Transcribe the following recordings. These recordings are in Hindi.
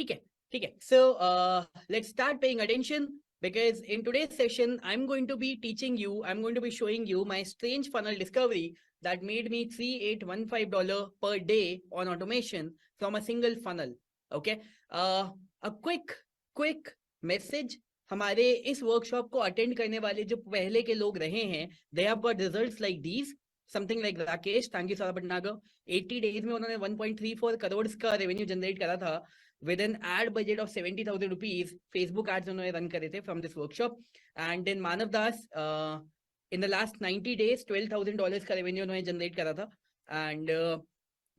ठीक है, ठीक है. So let's start paying attention because in today's session I'm going to be teaching you, I'm going to be showing you my strange funnel discovery that made me $3815 per day on automation from a single funnel. Okay, a quick message. हमारे इस वर्कशॉप को अटेंड करने वाले जो पहले के लोग रहे हैं, they have got results like these. Something like Rakesh, thank you Saurabh Bhatnagar. 80 days में उन्होंने 1.34 करोड़ का रेवेन्यू जनरेट करा था with an ad budget of 70,000 rupees. Facebook ads उन्होंने रन करे थे from this workshop. And then Manav Das, in the last 90 days $12,000 का रेवेन्यू उन्होंने जनरेट करा था. And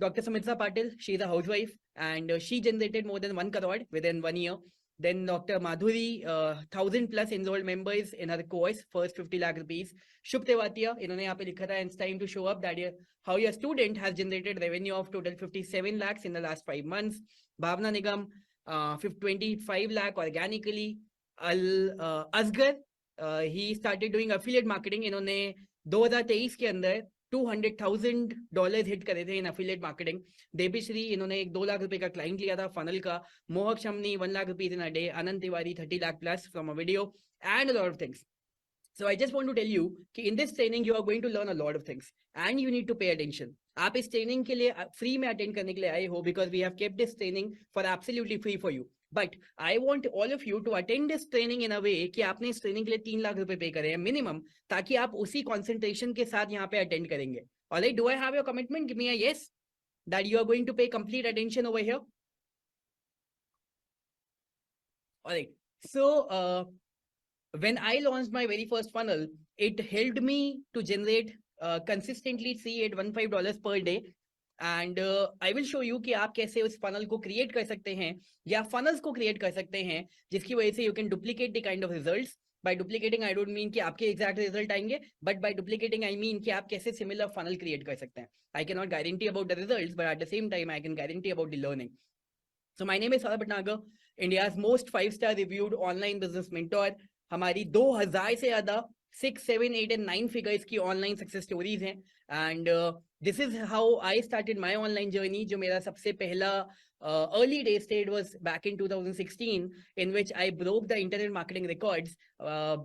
Dr. Samita Patil, she is a housewife and she generated more than 1 crore within 1 year. Then Dr. Madhuri, 1,000 plus enrolled members in her course, first 50 lakh rupees. Shubh Tewatia, इन्होंने यहाँ पे लिखा था, and it's time to show up that how your student has generated revenue of total 57 lakhs in the last 5 months. Bhavna Nigam, 25 lakh organically. Asghar, he started doing affiliate marketing. इन्होंने 2023 के अंदर $200,000 हिट करे थे इन एफिलिएट मार्केटिंग. देवीश्री, इन्होंने एक 2 लाख रुपए का क्लाइंट लिया था फनल का. मोहक शमनी 1 lakh rupees in a day. Anant Tiwari 30 lakh plus from a video and a lot of things. So I just want to tell you कि in this training you are going to learn a lot of things and you need to pay attention. आप इस ट्रेनिंग के लिए फ्री में अटेंड करने के लिए आए हो because we have kept this training for absolutely free for you. But I want all of you to attend this training in a way कि आपने इस ट्रेनिंग के लिए 3 लाख रुपए पे करे हैं मिनिमम, ताकि आप उसी कंसंट्रेशन के साथ यहाँ पे अटेंड करेंगे. Alright, do I have your commitment? Give me a yes that you are going to pay complete attention over here. Alright, so when I launched my very first funnel, it helped me to generate consistently $3815 per day. And I will show you कि आप कैसे उस funnel को create कर सकते हैं या funnels को create कर सकते हैं जिसकी वजह से you can duplicate the kind of results. By duplicating, I don't mean कि आपके exact result आएंगे, but by duplicating, I mean कि आप कैसे similar funnel create कर सकते हैं. I cannot guarantee about the results, but at the same time, I can guarantee about the learning. So my name is Saurabh Bhatnagar, India's most 5-star reviewed online business mentor. हमारी 2000 से ज्यादा 6, 7, 8 and 9 figures की ऑनलाइन सक्सेस स्टोरीज हैं. And this is how I started my online journey. जो मेरा सबसे पहला early day stage was back in 2016, in which I broke the internet marketing records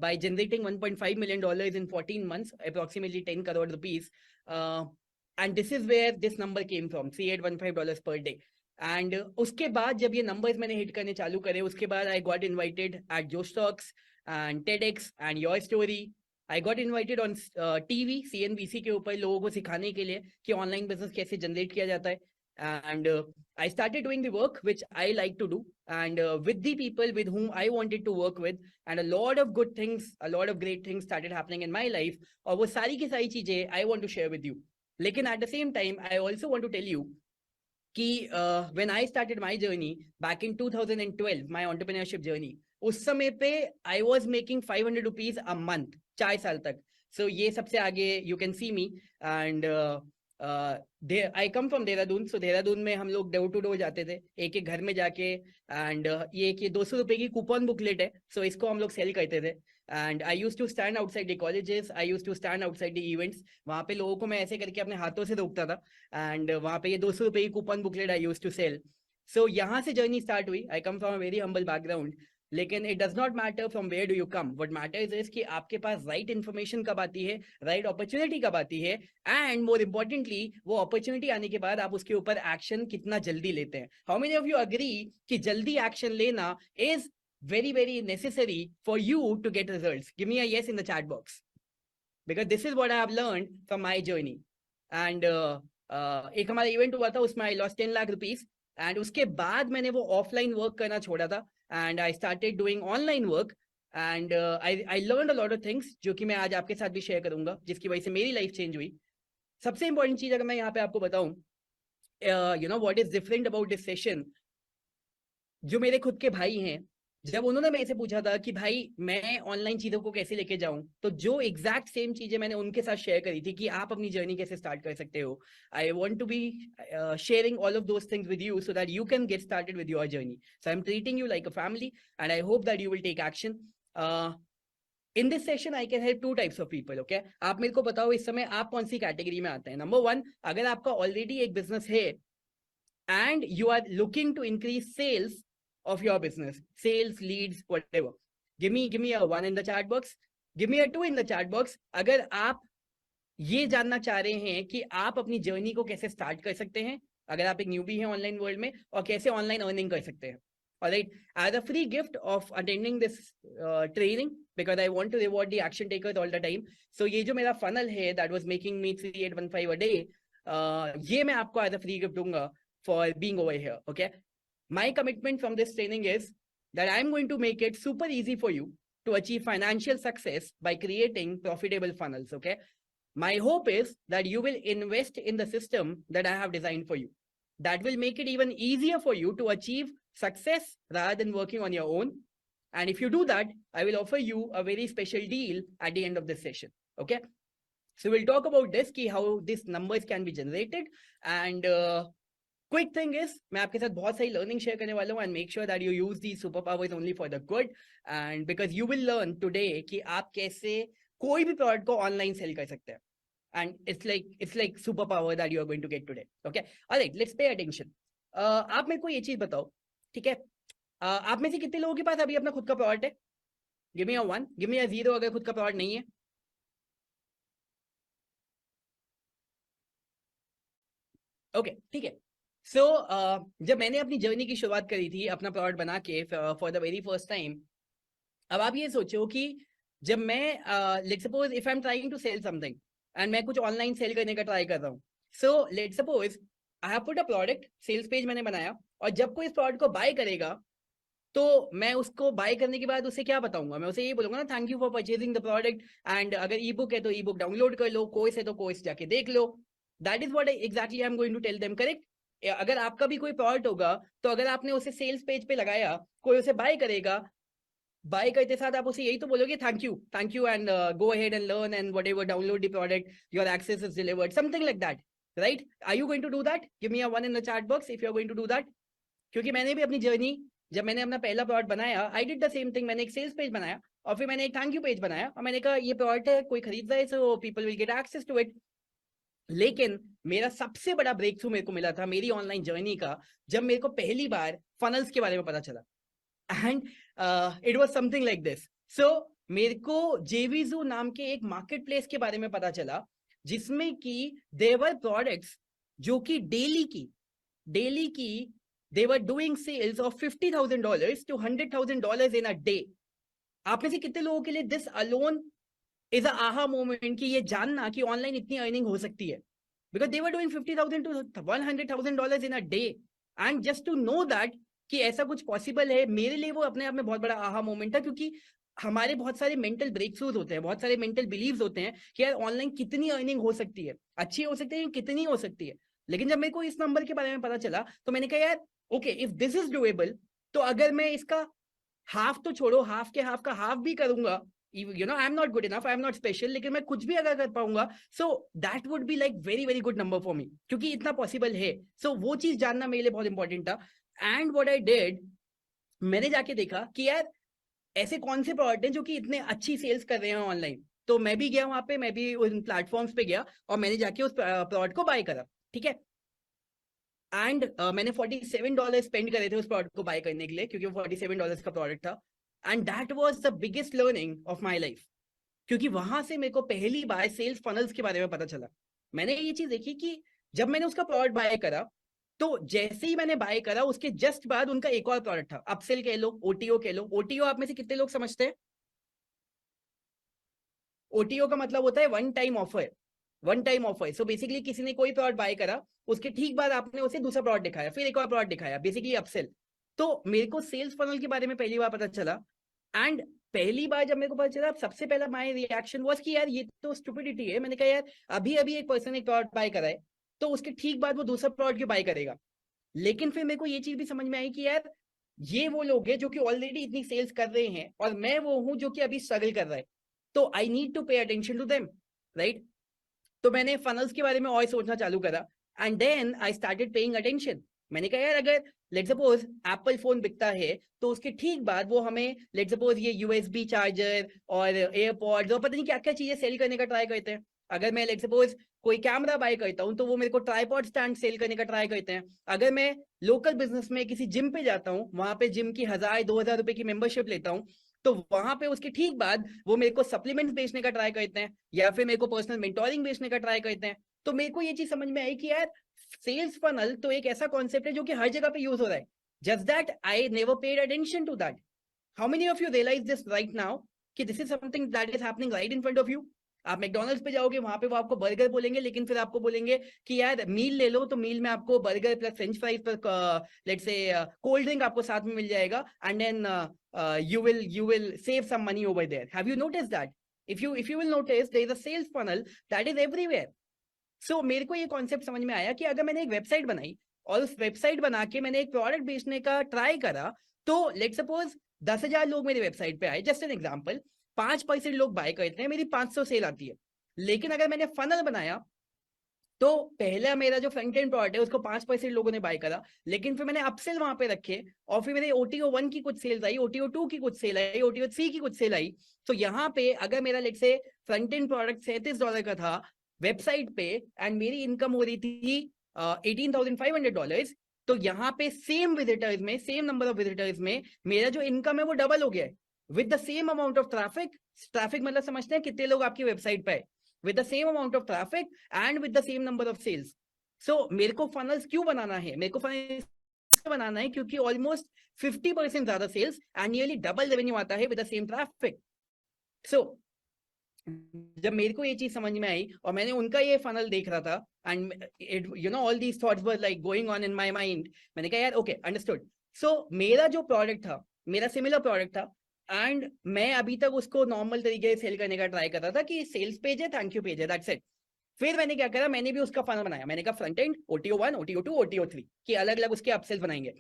by generating $1.5 million in 14 months, approximately 10 crore rupees. And this is where this number came from, $3815 per day. And उसके बाद जब ये नंबर्स मैंने हिट करने चालू करे, उसके बाद आई गॉट इनवाइटेड एट जोश talks and TEDx and your story. I got invited on TV CNBC के ऊपर लोगों को सिखाने के लिए कि ऑनलाइन बिजनेस कैसे जनरेट किया जाता है. And I started doing the work which I like to do, and with the people with whom I wanted to work with, and a lot of good things, a lot of great things started happening in my life. और वो सारी की सारी चीजें I want to share with you. लेकिन at the same time I also want to tell you कि when I started my journey back in 2012, my entrepreneurship journey, उस समय पे I was making 500 rupees a month 4 साल तक. So ये सबसे आगे you can see me. And I come from Dehradun. So Dehradun में हम लोग डोर टू डोर जाते थे, एक एक घर में जाके. एंड ये 200 रुपए की कूपन बुकलेट है, सो इसको हम लोग सेल करते थे. And I use to stand outside the colleges, I use to stand outside the events. वहाँ पे लोगों को मैं ऐसे करके अपने हाथों से रोकता था, एंड वहाँ पे ये 200 रुपए की coupon booklet I use to sell. So यहाँ से जर्नी स्टार्ट हुई. I come from a very humble background. लेकिन it does not matter from where do you come. What matters is कि आपके पास राइट इन्फॉर्मेशन कब आती है, राइट अपॉर्चुनिटी कब आती है, एंड मोर इंपॉर्टेंटली वो अपॉर्चुनिटी आने के बाद आप उसके ऊपर एक्शन कितना जल्दी लेते हैं. How many of you agree कि जल्दी एक्शन लेना is very very necessary for you to get results? Give me a yes in the chat box, because this is what I have learned from my journey. And एक हमारा इवेंट हुआ था, उसमें I lost 10 lakh rupees. And उसके बाद मैंने वो ऑफलाइन वर्क करना छोड़ा था, and I started doing online work. And I learn a lot of things जो कि मैं आज आपके साथ भी शेयर करूंगा, जिसकी वजह से मेरी लाइफ चेंज हुई. सबसे इंपॉर्टेंट चीज अगर मैं यहाँ पे आपको बताऊं, you know what is different about this session, जो मेरे खुद के भाई हैं, जब उन्होंने मेरे से पूछा था कि भाई मैं ऑनलाइन चीजों को कैसे लेके जाऊं, तो जो एग्जैक्ट सेम चीजें मैंने उनके साथ शेयर करी थी कि आप अपनी जर्नी कैसे स्टार्ट कर सकते हो. I want to be sharing all of those things with you so that you can get started with your journey. So I am treating you like a family and I hope that you will take action. In this session I can help 2 types of people. Okay, आप मेरे को बताओ इस समय आप कौन सी कैटेगरी में आते हैं. नंबर 1, अगर आपका ऑलरेडी एक बिजनेस है and you are looking to increase sales of your business, sales, leads, whatever. Give me a 1 in the chat box. Give me a 2 in the chat box. अगर आप ये जानना चाह रहे हैं कि आप अपनी जर्नी को कैसे स्टार्ट कर सकते हैं अगर आप एक न्यूबी हैं ऑनलाइन वर्ल्ड में, और कैसे ऑनलाइन अर्निंग कर सकते हैं. Alright, as a free gift of attending this training, because I want to reward the action takers all the time. So ये जो मेरा funnel है that was making me 3815 a day, ये मैं आपको as a free gift दूंगा for being over here. Okay, my commitment from this training is that I'm going to make it super easy for you to achieve financial success by creating profitable funnels. Okay, my hope is that you will invest in the system that I have designed for you. That will make it even easier for you to achieve success rather than working on your own. And if you do that, I will offer you a very special deal at the end of this session. Okay, so we'll talk about this, ki how these numbers can be generated. And quick thing is, मैं आपके साथ बहुत सारी learning share करने वाला हूँ, and make sure that you use these superpowers only for the good. And because you will learn today कि आप कैसे कोई भी product को online sell कर सकते हैं. And it's like superpower that you are going to get today. Okay, all right, let's pay attention. आप मेरे को ये चीज बताओ, ठीक है, आप में से कितने लोगों के पास अभी अपना खुद का प्रोडक्ट है? Give me a 1, give me a 0 अगर खुद का प्रोडक्ट नहीं है. ओके, ठीक है. सो जब मैंने अपनी जर्नी की शुरुआत करी थी अपना प्रोडक्ट बना के for the very first time, अब आप ये सोचो कि जब मैं let's suppose if I am trying to sell something and मैं कुछ ऑनलाइन सेल करने का ट्राई कर रहा हूँ. So let's suppose I have put a product, sales page मैंने बनाया, और जब कोई इस प्रोडक्ट को बाय करेगा तो मैं उसको बाय करने के बाद उसे क्या बताऊंगा? मैं उसे ये बोलूंगा ना, thank you for purchasing the product, and अगर ई बुक है तो ई बुक डाउनलोड कर लो, कोर्स है तो कोर्स जाके देख लो. That is what exactly I am going to tell them. Correct? अगर आपका भी कोई प्रोडक्ट होगा तो अगर आपने उसे सेल्स पेज पे लगाया, कोई उसे बाय करेगा, बाय करते साथ आप उसे यही तो बोलोगे, thank you and go ahead and learn and whatever, download the product, your access is delivered, something like that. Right? Are you going to do that? Give me a 1 in the chat box if you are going to do that. क्योंकि मैंने भी अपनी जर्नी, जब मैंने अपना पहला प्रोडक्ट बनाया, I did the same thing. मैंने एक सेल्स पेज बनाया और फिर मैंने एक थैंक यू पेज बनाया और मैंने कहा ये प्रोडक्ट है, कोई खरीद रहा है, so people will get access to it. लेकिन मेरा सबसे बड़ा ब्रेक थ्रू मेरे को मिला था मेरी ऑनलाइन जर्नी का, जब मेरे को पहली बार फनल्स के बारे में पता चला. And it was something like this. So मेरे को जेवीजू नाम के एक मार्केट प्लेस के बारे में पता चला, जिसमें कि देवर प्रोडक्ट्स जो कि डेली की they were doing sales of $50,000 to $100,000 in a day. आप में से कितने लोगों के लिए this alone is a aha moment कि ये जानना कि ऑनलाइन इतनी अर्निंग हो सकती है? Because they were doing $50,000 to $100,000 in a day, and just to know that कि ऐसा कुछ पॉसिबल है, मेरे लिए वो अपने आप में बहुत बड़ा आहा मोमेंट था. क्योंकि हमारे बहुत सारे मेंटल ब्रेक थ्रूज होते हैं, बहुत सारे मेंटल बिलीव्स होते हैं कि यार ऑनलाइन कितनी अर्निंग हो सकती है, अच्छी हो सकती है, कितनी हो सकती है. लेकिन जब मेरे को इस नंबर के बारे में पता चला तो मैंने कहा यार okay, if this is doable, तो अगर मैं इसका हाफ तो छोड़ो, हाफ के हाफ का हाफ भी करूंगा, you know I am not good enough, I am not special, लेकिन मैं कुछ भी अगर कर पाऊंगा, so that would be like very very good number for me, क्योंकि इतना पॉसिबल है. सो वो चीज जानना मेरे लिए बहुत इंपॉर्टेंट था. एंड व्हाट आई डिड, मैंने जाके देखा कि यार ऐसे कौन से प्रोडक्ट हैं जो कि इतने अच्छी सेल्स कर रहे हैं ऑनलाइन. तो मैं भी गया वहां पे, मैं भी उन प्लेटफॉर्म्स पे गया और मैंने जाके उस प्रोडक्ट को बाय करा. ठीक है? एंड मैंने $47 स्पेंड करे थे उस प्रोडक्ट को बाय करने के लिए, क्योंकि वो $47 का प्रोडक्ट था. And that was the biggest learning of my life, क्योंकि वहां से मेरे को पहली बार सेल्स फनल्स के बारे में पता चला. मैंने ये चीज देखी कि जब मैंने उसका प्रोडक्ट बाय करा, तो जैसे ही मैंने बाय करा उसके जस्ट बाद उनका एक और प्रोडक्ट था, अपसेल कह लो, ओटीओ कह लो. ओटीओ आप में से कितने लोग समझते हैं? ओटीओ का मतलब होता है one time offer. One time offer. So basically किसी ने कोई प्रोडक्ट बाय करा, उसके ठीक बाद आपने उसे दूसरा प्रोडक्ट दिखाया, फिर एक और प्रोडक्ट दिखाया, बेसिकली अपसेल. तो मेरे को सेल्स फनल के बारे में पहली बार पता चला. एंड पहली बार जब मेरे को पता चला, सबसे पहला माय रिएक्शन वाज कि यार ये तो स्टुपिडिटी है. मैंने कहा यार अभी अभी एक पर्सन एक प्रोडक्ट बाय करा है, तो उसके ठीक बाद वो दूसरा प्रोडक्ट क्यों बाय करेगा? लेकिन फिर मेरे को ये चीज भी समझ में आई कि यार ये वो लोग हैं जो कि ऑलरेडी इतनी सेल्स कर रहे हैं, और मैं वो हूं जो कि अभी स्ट्रगल कर रहा है. तो I need to pay attention to them. Right? तो मैंने फनल्स के बारे में और सोचना चालू करा, and then I started paying attention. मैंने कहा यार अगर लेट्स सपोज एप्पल फोन बिकता है, तो उसके ठीक बाद वो हमें लेट्स सपोज ये यूएसबी चार्जर और एयरपॉड्स और पता नहीं क्या क्या चीजें सेल करने का ट्राई करते हैं. अगर मैं लेट्स सपोज कोई कैमरा बाय करता हूँ तो वो मेरे को ट्राईपॉड स्टैंड सेल करने का ट्राई करते हैं। अगर मैं लोकल बिजनेस में किसी जिम पे जाता हूँ, वहां पे जिम की 1000-2000 रुपए की मेंबरशिप लेता हूँ, तो वहां पे उसके ठीक बाद वो मेरे को सप्लीमेंट्स बेचने का ट्राई करते हैं या फिर मेरे को पर्सनल मेंटोरिंग बेचने का ट्राई करते हैं। तो मेरे को ये चीज समझ में आई कि यार सेल्स फनल तो एक ऐसा कॉन्सेप्ट है जो कि हर जगह पे यूज हो रहा है। Just that I never paid attention to that. How many of you realise this right now कि this is something that is happening right in front of you? आप मैकडॉनल्ड्स पे जाओगे, वहां पे वो आपको बर्गर बोलेंगे, लेकिन फिर आपको बोलेंगे कि यार मील ले लो, तो मील में आपको burger plus French fries plus let's say cold drink आपको साथ में मिल जाएगा, and then you will save some money over there. Have you noticed that? If you will notice, there is a sales funnel that is everywhere. So मेरे को ये कॉन्सेप्ट समझ में आया कि अगर मैंने एक वेबसाइट बनाई और उस वेबसाइट बना के मैंने एक प्रोडक्ट बेचने का ट्राई करा, तो लेट सपोज 10,000 लोग मेरी वेबसाइट पे आए, जस्ट एन एग्जाम्पल, 5% लोग बाय करते हैं, मेरी 500 सेल आती है। लेकिन अगर मैंने फनल बनाया तो पहला मेरा जो फ्रंट एंड प्रोडक्ट है उसको 5% लोगों ने बाय करा, लेकिन फिर मैंने अपसेल वहां पे रखे और फिर मेरे OTO 1 की कुछ सेल्स आई, OTO 2 की कुछ सेल आई, OTO 3 की कुछ सेल आई। तो यहाँ पे अगर मेरा लेट से फ्रंट एंड प्रोडक्ट $37 का था वेबसाइट पे एंड मेरी इनकम हो रही थी $18,500, तो यहाँ पे सेम विजिटर्स में, सेम नंबर ऑफ विजिटर्स में मेरा जो इनकम है वो डबल हो गया है with the same amount of traffic. Traffic मतलब समझते हैं कितने लोग आपकी वेबसाइट पे है, with the same amount of traffic and with the same number of sales. So मेरे को funnels क्यों बनाना है? मेरे को funnels बनाना है क्योंकि almost 50% ज्यादा sales and nearly double revenue आता है with the same traffic. So जब मेरे को ये चीज समझ में आई और मैंने उनका ये फनल देख रहा था and you know all these thoughts were like going on in my mind, मैंने कहा यार ओके अंडरस्टूड। सो मेरा जो प्रोडक्ट था, मेरा सिमिलर प्रोडक्ट था एंड मैं अभी तक उसको नॉर्मल तरीके से सेल करने का ट्राई कर रहा था कि सेल्स पेज है, थैंक यू पेज है, दैट्स इट। फिर मैंने क्या करा, मैंने भी उसका फनल बनाया। मैंने कहा front end OTO 1, OTO 2, OTO 3 कि अलग अलग उसके अपसेल्स बनाएंगे।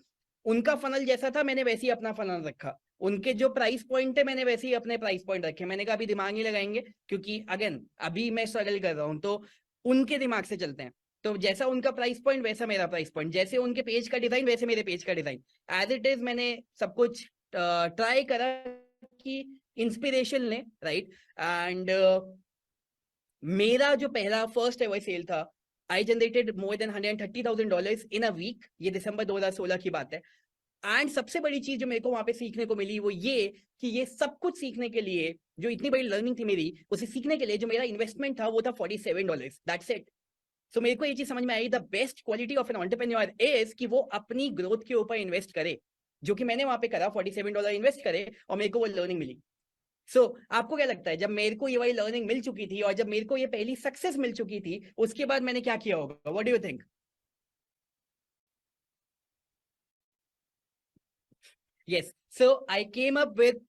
उनका फनल जैसा था मैंने वैसे ही अपना फनल रखा, उनके जो प्राइस पॉइंट है मैंने वैसे ही अपने प्राइस पॉइंट रखे। मैंने कहा अभी दिमाग नहीं लगाएंगे क्योंकि अगेन अभी मैं स्ट्रगल कर रहा हूं, तो उनके दिमाग से चलते हैं। तो जैसा उनका प्राइस पॉइंट वैसा मेरा प्राइस पॉइंट, जैसे उनके पेज का डिजाइन वैसे मेरे पेज का डिजाइन, एज इट इज मैंने सब कुछ ट्राई करा कि इंस्पिरेशन लें, राइट। एंड मेरा जो पहला फर्स्ट एवर सेल था, I generated more than $130,000 in a week. ये दिसंबर 2016 की बात है। एंड सबसे बड़ी चीज जो मेरे को वहां पे सीखने को मिली वो ये कि ये सब कुछ सीखने के लिए, जो इतनी बड़ी लर्निंग थी मेरी, उसे सीखने के लिए जो मेरा इन्वेस्टमेंट था वो था $47, दैट्स इट। सो मेरे को ये चीज समझ में आई, the best quality of an entrepreneur is कि वो अपनी ग्रोथ के ऊपर इन्वेस्ट करे, जो कि मैंने वहां पे करा, $47 इन्वेस्ट करे और मेरे को वो लर्निंग मिली। सो आपको क्या लगता है, जब मेरे को ये वाली लर्निंग मिल चुकी थी और जब मेरे को ये पहली सक्सेस मिल चुकी थी, उसके बाद मैंने क्या किया होगा? What do you think? Yes. So I came up with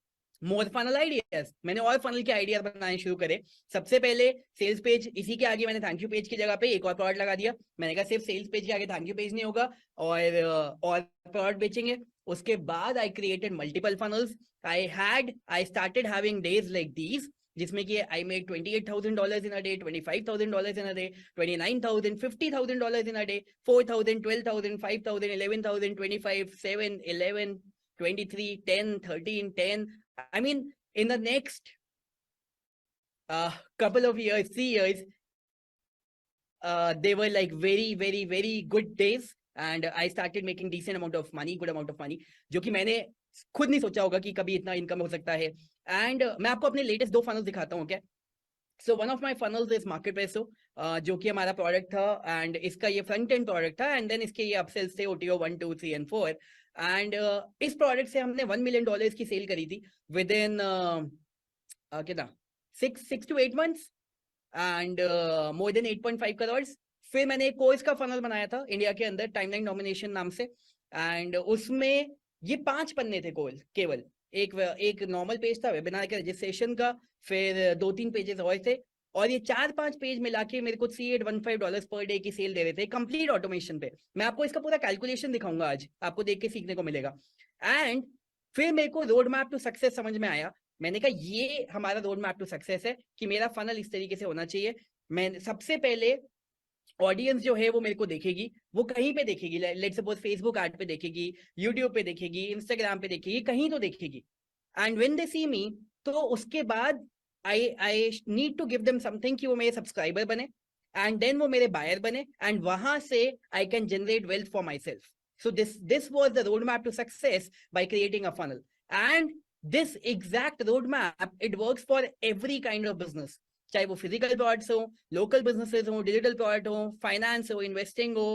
more funnel ideas. मैंने और funnel के आइडियाज बनाने शुरू करे। सबसे पहले सेल्स पेज, इसी के आगे मैंने थैंक यू पेज की जगह पे एक और प्रोडक्ट लगा दिया। मैंने कहा सिर्फ सेल्स पेज के आगे थैंक यू पेज नहीं होगा और प्रोडक्ट बेचेंगे। उसके बाद I created multiple funnels. I started having days like these जिसमें कि I make $28,000 in a day, $25,000 in a day, 29,000, $50,000 in a day, 4,000, 12,000, 5,000, 11,000, 25, 7, 11, 23, 10, 13, 10. I mean, in the next couple of years, 3 years, they were like very, very, very good days. And I started making decent amount of money, good amount of money, जो कि मैंने खुद नहीं सोचा होगा कि कभी इतना इनकम हो सकता है। एंड मैं आपको अपने लेटेस्ट 2 फनल्स दिखाता हूँ क्या। So one of my funnels is मार्केटप्लेसो, जो कि हमारा प्रोडक्ट था एंड इसका ये फ्रंट एंड प्रोडक्ट था एंड देन इसके ये अपसेल्स थे OTO 1, 2, 3 एंड 4। एंड इस प्रोडक्ट से हमने $1 million की सेल करी थी विद इन कितना 6 to 8 months and more than 8.5 crore. फिर मैंने एक कोर्स का फनल बनाया था इंडिया के अंदर, टाइमलाइन डोमिनेशन नाम से, एंड उसमें ये 5 पन्ने थे केवल। एक नॉर्मल पेज था वेबिनार के रजिस्ट्रेशन का, फिर 2-3 पेजेस और थे, और ये 4-5 पेज मिला के मेरे को $3,815 पर डे की सेल दे रहे थे कंप्लीट ऑटोमेशन पे। मैं आपको इसका पूरा कैलकुलेशन दिखाऊंगा आज, आपको देख के सीखने को मिलेगा। एंड फिर मेरे को रोड मैप टू सक्सेस समझ में आया। मैंने कहा ये हमारा रोड मैप टू सक्सेस है कि मेरा फनल इस तरीके से होना चाहिए। मैं सबसे पहले ऑडियंस जो है वो मेरे को देखेगी, वो कहीं पे देखेगी, लेट्स सपोज फेसबुक ऐड पे देखेगी, यूट्यूब पे देखेगी, इंस्टाग्राम पे देखेगी, कहीं तो देखेगी। एंड व्हेन दे सी मी, तो उसके बाद I need to give them something कि वो मेरे सब्सक्राइबर बने। एंड देन वो मेरे बायर बने एंड वहां से I can generate wealth for my self. So this was the roadmap to success by creating a funnel. And this exact roadmap, it works for every kind of business. चाहे वो फिजिकल प्रोडक्ट्स हो, लोकल बिजनेसेस हो, डिजिटल प्रोडक्ट हो, फाइनेंस हो, इन्वेस्टिंग हो,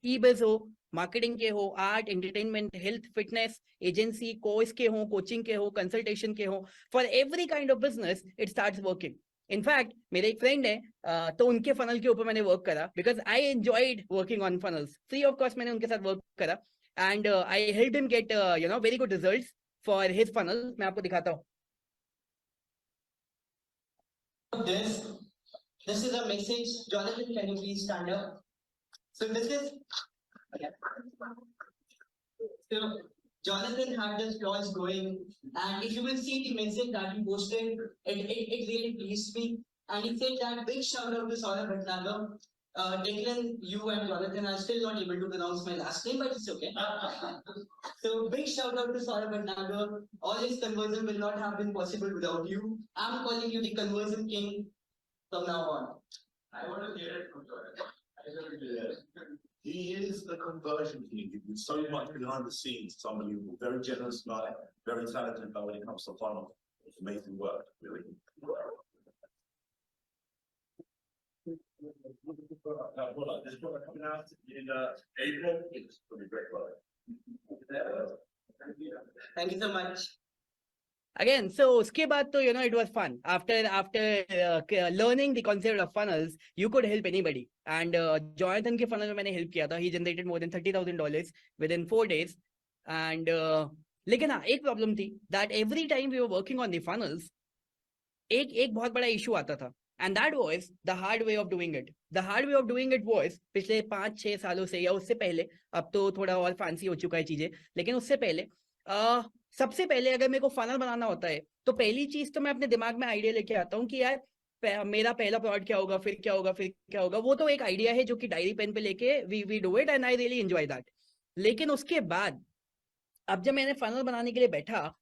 ई-बिज हो, मार्केटिंग के हो, art, entertainment, health, fitness, agency, course के हो, कोचिंग के हो, कंसल्टेशन के हो, for every kind of business it starts working. In fact मेरे एक फ्रेंड है, तो उनके फनल के ऊपर मैंने वर्क करा because I enjoyed working on funnels. Free of cost मैंने उनके साथ वर्क करा and I help him get very good results for his funnel. मैं आपको दिखाता हूँ. This is a message. Jonathan, can you please stand up? So this is so Jonathan had this launch going, and if you will see the message that he posted, it really pleased me. And he said that big shout out to Saurabh Bhatnagar. Declan, you and Jonathan are still not able to pronounce my last name, but it's okay. So big shout out to Saurabh Bhatnagar. All this conversion will not have been possible without you. I'm calling you the conversion king from now on. I want to hear it from Jonathan. I want to hear it. He is the conversion king. He did so much behind the scenes. Somebody who's very generous guy, very talented guy when it comes to funnel. It's amazing work, really. This product coming out in April. It's going to be great product. Thank you so much. Again, so उसके बाद तो it was fun. After learning the concept of funnels, you could help anybody. And Jonathan के funnel में मैंने help किया था. He generated more than $30,000 within 4 days. And लेकिन हाँ, एक problem थी that every time we were working on the funnels, एक बहुत बड़ा issue आता था. And that was the hard way of doing it. The hard way of doing it was पिछले 5-6 सालों से या उससे पहले, अब तो थोड़ा और फैंसी हो चुका है चीजें, लेकिन उससे पहले सबसे पहले अगर मेरे को फनल बनाना होता है तो पहली चीज तो मैं अपने दिमाग में आइडिया लेके आता हूँ कि यार मेरा पहला प्रोडक्ट क्या होगा, फिर क्या होगा, फिर क्या होगा. वो तो एक आइडिया है जो कि डायरी पेन पे लेके we do it and I really enjoy that. लेकिन उसके बाद अब जब मैंने फनल बनाने के लिए बैठा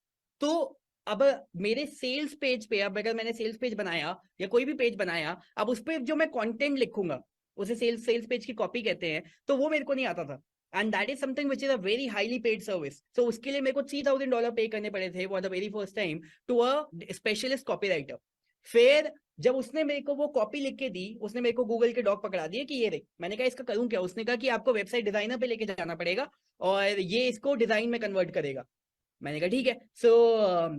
तो अब मेरे सेल्स पेज पे, अब अगर मैंने सेल्स पेज बनाया या कोई भी पेज बनाया, अब उस पर जो मैं कंटेंट लिखूंगा उसे सेल्स पेज की कॉपी कहते हैं, तो वो मेरे को नहीं आता था. And that is something which is a very highly paid service. So उसके लिए मेरे को $3,000 पे करने पड़े थे for the very first time to a specialist copywriter. फिर जब उसने मेरे को वो कॉपी लिख के दी, उसने मेरे को गूगल के डॉक पकड़ा दिए कि ये देख. मैंने कहा इसका करूं क्या? उसने कहा कि आपको वेबसाइट डिजाइनर पे लेके जाना पड़ेगा और ये इसको डिजाइन में कन्वर्ट करेगा. मैंने कहा ठीक है. सो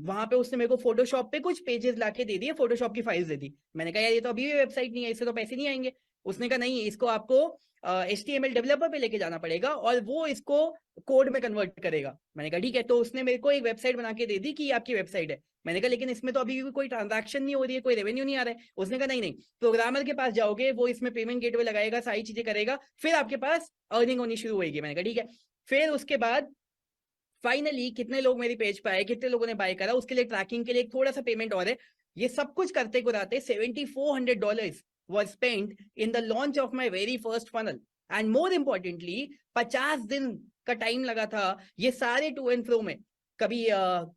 वहां पे उसने मेरे को फोटोशॉप पे कुछ पेजेस लाके दे दिए, फोटोशॉप की फाइल्स दे दी. मैंने कहा यार ये तो अभी भी वेबसाइट नहीं है, इससे तो पैसे नहीं आएंगे. उसने कहा नहीं, इसको आपको HTML डेवलपर पे लेके जाना पड़ेगा और वो इसको कोड में कन्वर्ट करेगा. मैंने कहा ठीक है. तो उसने मेरे को एक वेबसाइट बना के दे दी कि आपकी वेबसाइट है. मैंने कहा लेकिन इसमें तो अभी भी कोई ट्रांजैक्शन नहीं हो रही है, कोई रेवेन्यू नहीं आ रहा है. उसने कहा नहीं, प्रोग्रामर के पास जाओगे, वो इसमें पेमेंट गेटवे लगाएगा, सारी चीजें करेगा, फिर आपके पास अर्निंग होनी शुरू होगी. मैंने कहा ठीक है. फिर उसके बाद फाइनली कितने लोग मेरी पेज पे आए, कितने लोगों ने बाय करा, उसके लिए ट्रैकिंग के लिए थोड़ा सा पेमेंट और है. ये सब कुछ करते कराते $7,400 was spent in the launch of my very first funnel. And more importantly, 50 दिन का टाइम लगा था ये सारे टू एंड फ्रो में. कभी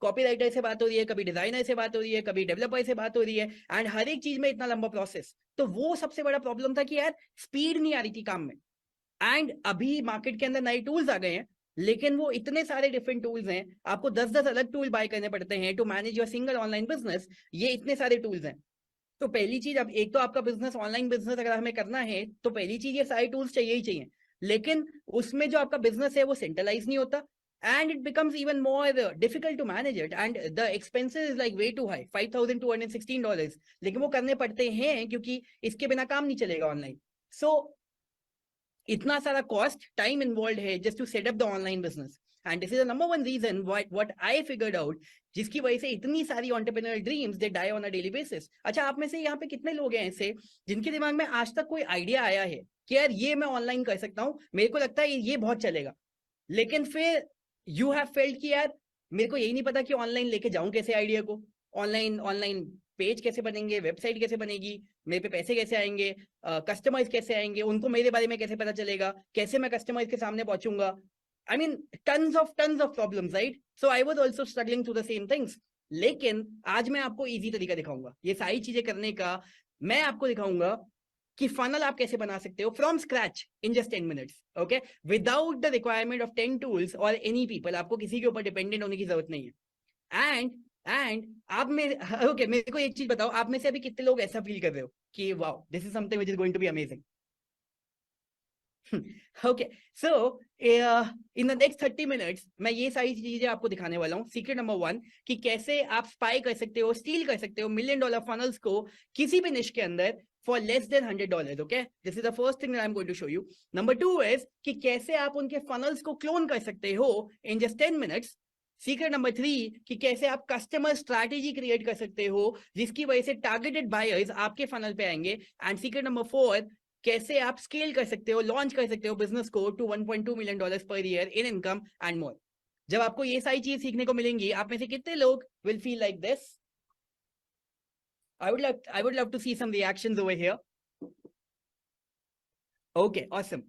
कॉपीराइटर से बात हो रही है, कभी डिजाइनर से बात हो रही है, कभी डेवलपर से बात हो रही है, एंड हर एक चीज में इतना लंबा प्रोसेस. तो वो सबसे बड़ा प्रॉब्लम था कि यार स्पीड नहीं आ रही थी काम में. एंड अभी मार्केट के अंदर नए टूल्स आ गए हैं, लेकिन वो इतने सारे डिफरेंट टूल्स हैं, आपको 10 अलग टूल बाय करने पड़ते हैं to manage your single online business. ये इतने सारे टूल्स हैं. तो पहली चीज, अब एक तो आपका बिजनेस ऑनलाइन बिजनेस अगर हमें करना है तो पहली चीज ये सारे टूल्स चाहिए ही चाहिए. लेकिन उसमें जो आपका बिजनेस है वो सेंट्रलाइज नहीं होता, and it becomes even more difficult to manage it, and the expenses is like way too high, $5,216. लेकिन वो करने पड़ते हैं क्योंकि इसके बिना काम नहीं चलेगा ऑनलाइन. सो इतना सारा कॉस्ट, टाइम इन्वॉल्व है just to set up the online business. And this is the number one reason what I figured out, जिसकी वजह से इतनी सारी entrepreneurial dreams they die on a daily basis. अच्छा, आप में से यहाँ पे कितने लोग हैं ऐसे जिनके दिमाग में आज तक कोई आइडिया आया है कि यार ये मैं ऑनलाइन कर सकता हूँ, मेरे को लगता है ये बहुत चलेगा, लेकिन फिर यू हैव फेल्ड कि यार मेरे को यही नहीं पता कि ऑनलाइन लेके जाऊं कैसे आइडिया को, ऑनलाइन पेज कैसे बनेंगे, वेबसाइट कैसे बनेगी, मेरे पे पैसे कैसे आएंगे, कस्टमर्स कैसे आएंगे, उनको मेरे बारे में कैसे पता चलेगा, कैसे मैं कस्टमर्स के सामने पहुंचूंगा. I mean tons of problems, right? So I was also struggling through the same things. लेकिन आज मैं आपको इजी तरीका दिखाऊंगा ये सारी चीजें करने का. मैं आपको दिखाऊंगा कि फनल आप कैसे बना सकते हो from scratch in just 10 minutes, okay, without the requirement of 10 tools और एनी पीपल। आपको किसी के ऊपर डिपेंडेंट होने की जरूरत नहीं है। एंड आप में ओके, मेरे को एक चीज बताओ, आप में से अभी कितने लोग ऐसा फील कर रहे हो कि wow this is something which is going to be amazing? Okay, so in the next 30 minutes मैं ये सारी चीजें आपको दिखाने वाला हूँ। सीक्रेट नंबर 1 कि कैसे आप स्पाई कर सकते हो, स्टील कर सकते हो $1 million फनल्स को किसी भी निश के अंदर for less than $100, okay. This is the first thing I am going to show you. Number 2 is कि कैसे आप उनके फनल्स को क्लोन कर सकते हो in just 10 minutes. Secret number 3 कि कैसे आप कस्टमर स्ट्रैटेजी क्रिएट कर सकते हो जिसकी वजह से टारगेटेड बायर्स आपके फनल पे आएंगे। एंड सीक्रेट नंबर 4 कैसे आप स्केल कर सकते हो, लॉन्च कर सकते हो बिजनेस को to $1.2 million per year in income and more. जब आपको ये सारी चीज सीखने को मिलेंगी, आप में से कितने लोग will feel like this? I would love to see some reactions over here. Okay, awesome.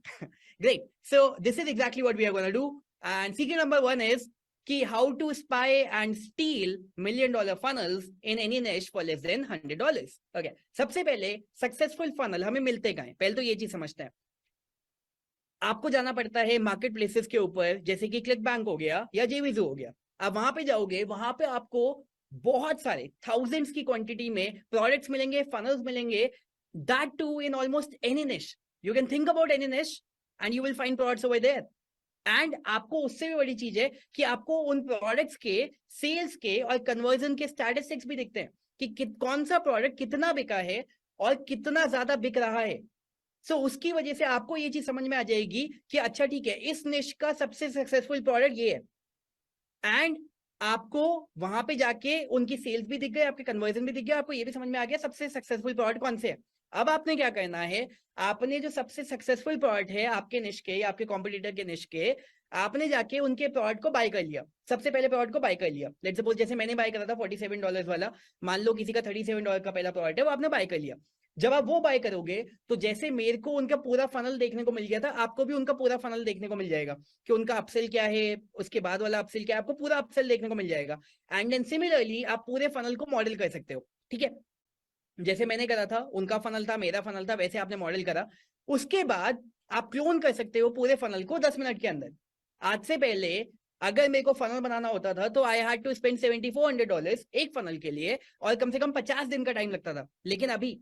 Great. So this is exactly what we are going to do. And secret number 1 is कि how to spy and steal $1 million funnels in any niche for less than $100. Okay. सबसे पहले सक्सेसफुल फनल हमें मिलते कहाँ हैं, पहले तो ये चीज समझते हैं। आपको जाना पड़ता है मार्केट प्लेसेस के ऊपर, जैसे कि क्लिक बैंक हो गया या जेवीजू हो गया। आप वहां पे जाओगे, वहां पे आपको बहुत सारे थाउजेंड्स की क्वांटिटी में प्रोडक्ट्स मिलेंगे, फनल्स मिलेंगे, that too in almost any niche. You can think about any niche and you will find products over there. And आपको उससे भी बड़ी चीज है कि आपको उन प्रोडक्ट्स के सेल्स के और कन्वर्जन के स्टैटिस्टिक्स भी दिखते हैं कि कौन सा प्रोडक्ट कितना बिका है और कितना ज्यादा बिक रहा है। सो उसकी वजह से आपको ये चीज समझ में आ जाएगी कि अच्छा ठीक है, इस निश का सबसे सक्सेसफुल प्रोडक्ट ये है। एंड आपको वहां पे जाके उनकी सेल्स भी दिख गए, आपके कन्वर्जन भी दिख गया, आपको ये भी समझ में आ गया सबसे सक्सेसफुल प्रोडक्ट कौन से है। अब आपने क्या करना है, आपने जो सबसे सक्सेसफुल प्रोडक्ट है आपके निश के या आपके कॉम्पिटिटर के निश के, आपने जाके उनके प्रोडक्ट को बाय कर लिया, सबसे पहले प्रोडक्ट को बाय कर लिया। लेट्स सपोज जैसे मैंने बाय करा था $47 वाला, मान लो किसी का $37 का पहला प्रोडक्ट है, वो आपने बाय कर लिया। जब आप वो बाय करोगे तो जैसे मेरे को उनका पूरा फनल देखने को मिल गया था, आपको भी उनका पूरा फनल देखने को मिल जाएगा कि उनका अपसेल क्या है, उसके बाद वाला अपसेल क्या है, आपको पूरा अपसेल देखने को मिल जाएगा। एंड देन सिमिलरली आप पूरे फनल को मॉडल कर सकते हो, ठीक है। जैसे मैंने करा था, उनका फनल था, मेरा फनल था, वैसे आपने मॉडल करा। उसके बाद आप क्लोन कर सकते हो पूरे फनल को 10 मिनट के अंदर। आज से पहले अगर मेरे को फनल बनाना होता था तो आई हैड टू स्पेंड $7,400 एक फनल के लिए, और कम से कम 50 दिन का टाइम लगता था। लेकिन अभी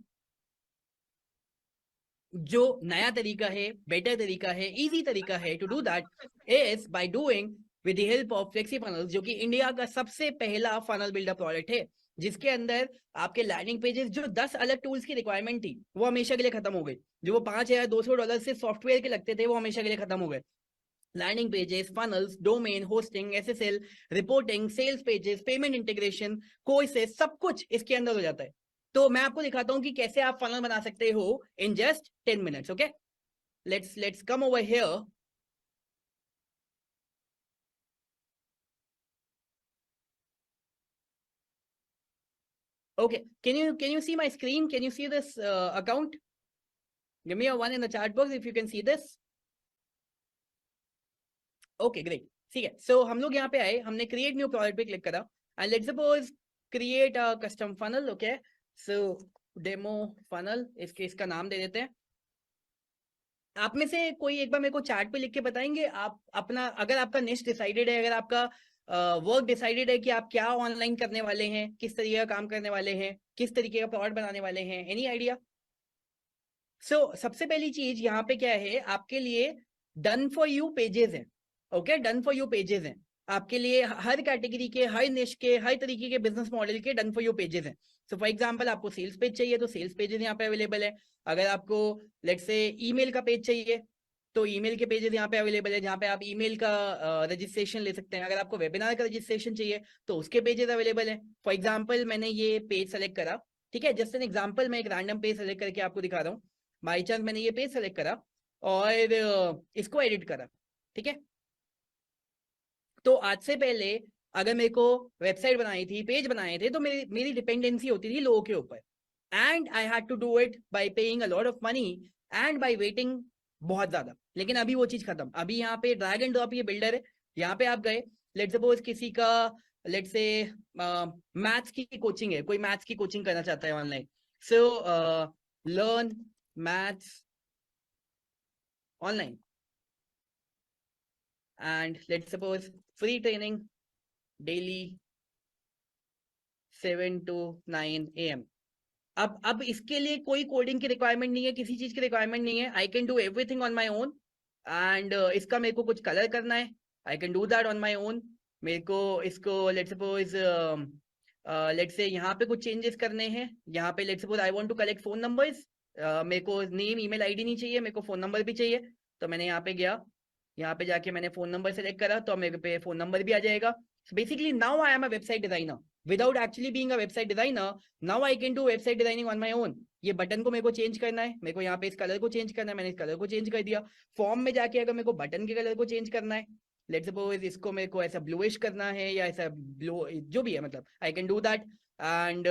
जो नया तरीका है, बेटर तरीका है, इजी तरीका है to do that is by doing with the help of flexi funnels, जो कि इंडिया का सबसे पहला फनल बिल्डर प्रोडक्ट है, जिसके अंदर आपके लैंडिंग पेजेस, जो 10 अलग टूल्स की रिक्वायरमेंट थी वो हमेशा के लिए खत्म हो गई। जो वो $5,200 से सॉफ्टवेयर के लगते थे वो हमेशा के लिए खत्म हो गए। Landing pages, funnels, domain, hosting, SSL, reporting, sales pages, payment integration, courses, सब कुछ इसके अंदर हो जाता है। तो मैं आपको दिखाता हूं कि कैसे आप फनल बना सकते हो in just 10 minutes, okay. Let's come over here. Okay, can you see my screen? Can you see this account? Give me a one in the chat box if you can see this. Okay, great. ठीक है, सो हम लोग यहाँ पे आए, हमने क्रिएट न्यू प्रोडक्ट पे क्लिक करा and let's suppose create a custom funnel, okay. So demo funnel, इसका नाम दे देते हैं। आप में से कोई एक बार मेरे को चैट पे लिख के बताएंगे आप अपना, अगर आपका निश डिसाइडेड है, अगर आपका वर्क डिसाइडेड है कि आप क्या ऑनलाइन करने वाले हैं, किस तरीके का काम करने वाले हैं, किस तरीके का प्रोडक्ट बनाने वाले हैं, एनी आइडिया? सो सबसे पहली चीज यहाँ पे क्या है, आपके लिए डन फॉर यू पेजेस हैं, okay. Done for you pages हैं आपके लिए, हर कैटेगरी के, हर निश के, हर तरीके के बिजनेस मॉडल के डन फॉर यू पेजेस हैं। सो फॉर एग्जांपल आपको सेल्स पेज चाहिए तो सेल्स पेजेस यहाँ पे अवेलेबल है। अगर आपको लेट्स से ईमेल का पेज चाहिए तो ईमेल के पेजेस यहाँ पे अवेलेबल है, जहाँ पे आप ईमेल का रजिस्ट्रेशन ले सकते हैं। अगर आपको वेबिनार का रजिस्ट्रेशन चाहिए तो उसके पेजेस अवेलेबल है। फॉर एग्जाम्पल मैंने ये पेज सेलेक्ट करा, ठीक है, जस्ट एन एग्जाम्पल, मैं एक रैंडम पेज सेलेक्ट करके आपको दिखा रहा हूँ। बाई चांस मैंने ये पेज सेलेक्ट करा और इसको एडिट करा, ठीक है। तो आज से पहले अगर मेरे को वेबसाइट बनाई थी, पेज बनाए थे, तो मेरी डिपेंडेंसी होती थी लोगों के ऊपर, and I had to do it by paying a lot of money and by waiting बहुत ज्यादा। लेकिन अभी वो चीज खत्म। अभी यहाँ पे ड्रैग एंड ड्रॉप ये बिल्डर है, यहाँ पे आप गए, लेट्स सपोज किसी का लेट्स से मैथ्स की कोचिंग है, कोई मैथ्स की कोचिंग करना चाहता है online. So learn maths online, and let's suppose free training daily 7 to 9 AM. अब इसके लिए कोई कोडिंग की रिक्वायरमेंट नहीं है, किसी चीज की रिक्वायरमेंट नहीं है. आई can do everything on my own. And इसका मेरे को कुछ कलर करना है, आई can do that on my own. मेरे को इसको लेट्स सपोज लेट्स से यहाँ पे कुछ चेंजेस करने हैं. यहाँ पे let's suppose I want to collect phone numbers. मेरे को नेम ईमेल आईडी नहीं चाहिए, मेरे को फोन नंबर भी चाहिए. तो मैंने यहाँ पे गया, यहाँ पे जाके मैंने फोन नंबर सेलेक्ट करा, तो मेरे पे फोन नंबर भी आ जाएगा. So basically now I am a website designer without actually being a website designer. Now I can do website designing on my own. ये बटन को मेरे को चेंज करना है, मेरे को यहाँ पे इस कलर को चेंज करना है, मैंने इस कलर को चेंज कर दिया. फॉर्म में जाके अगर मेरे को बटन के कलर को चेंज करना है, लेट्स सपोज इसको मेरे को ऐसा ब्लूइश करना है या ऐसा ब्लू जो भी है, मतलब आई can do that. And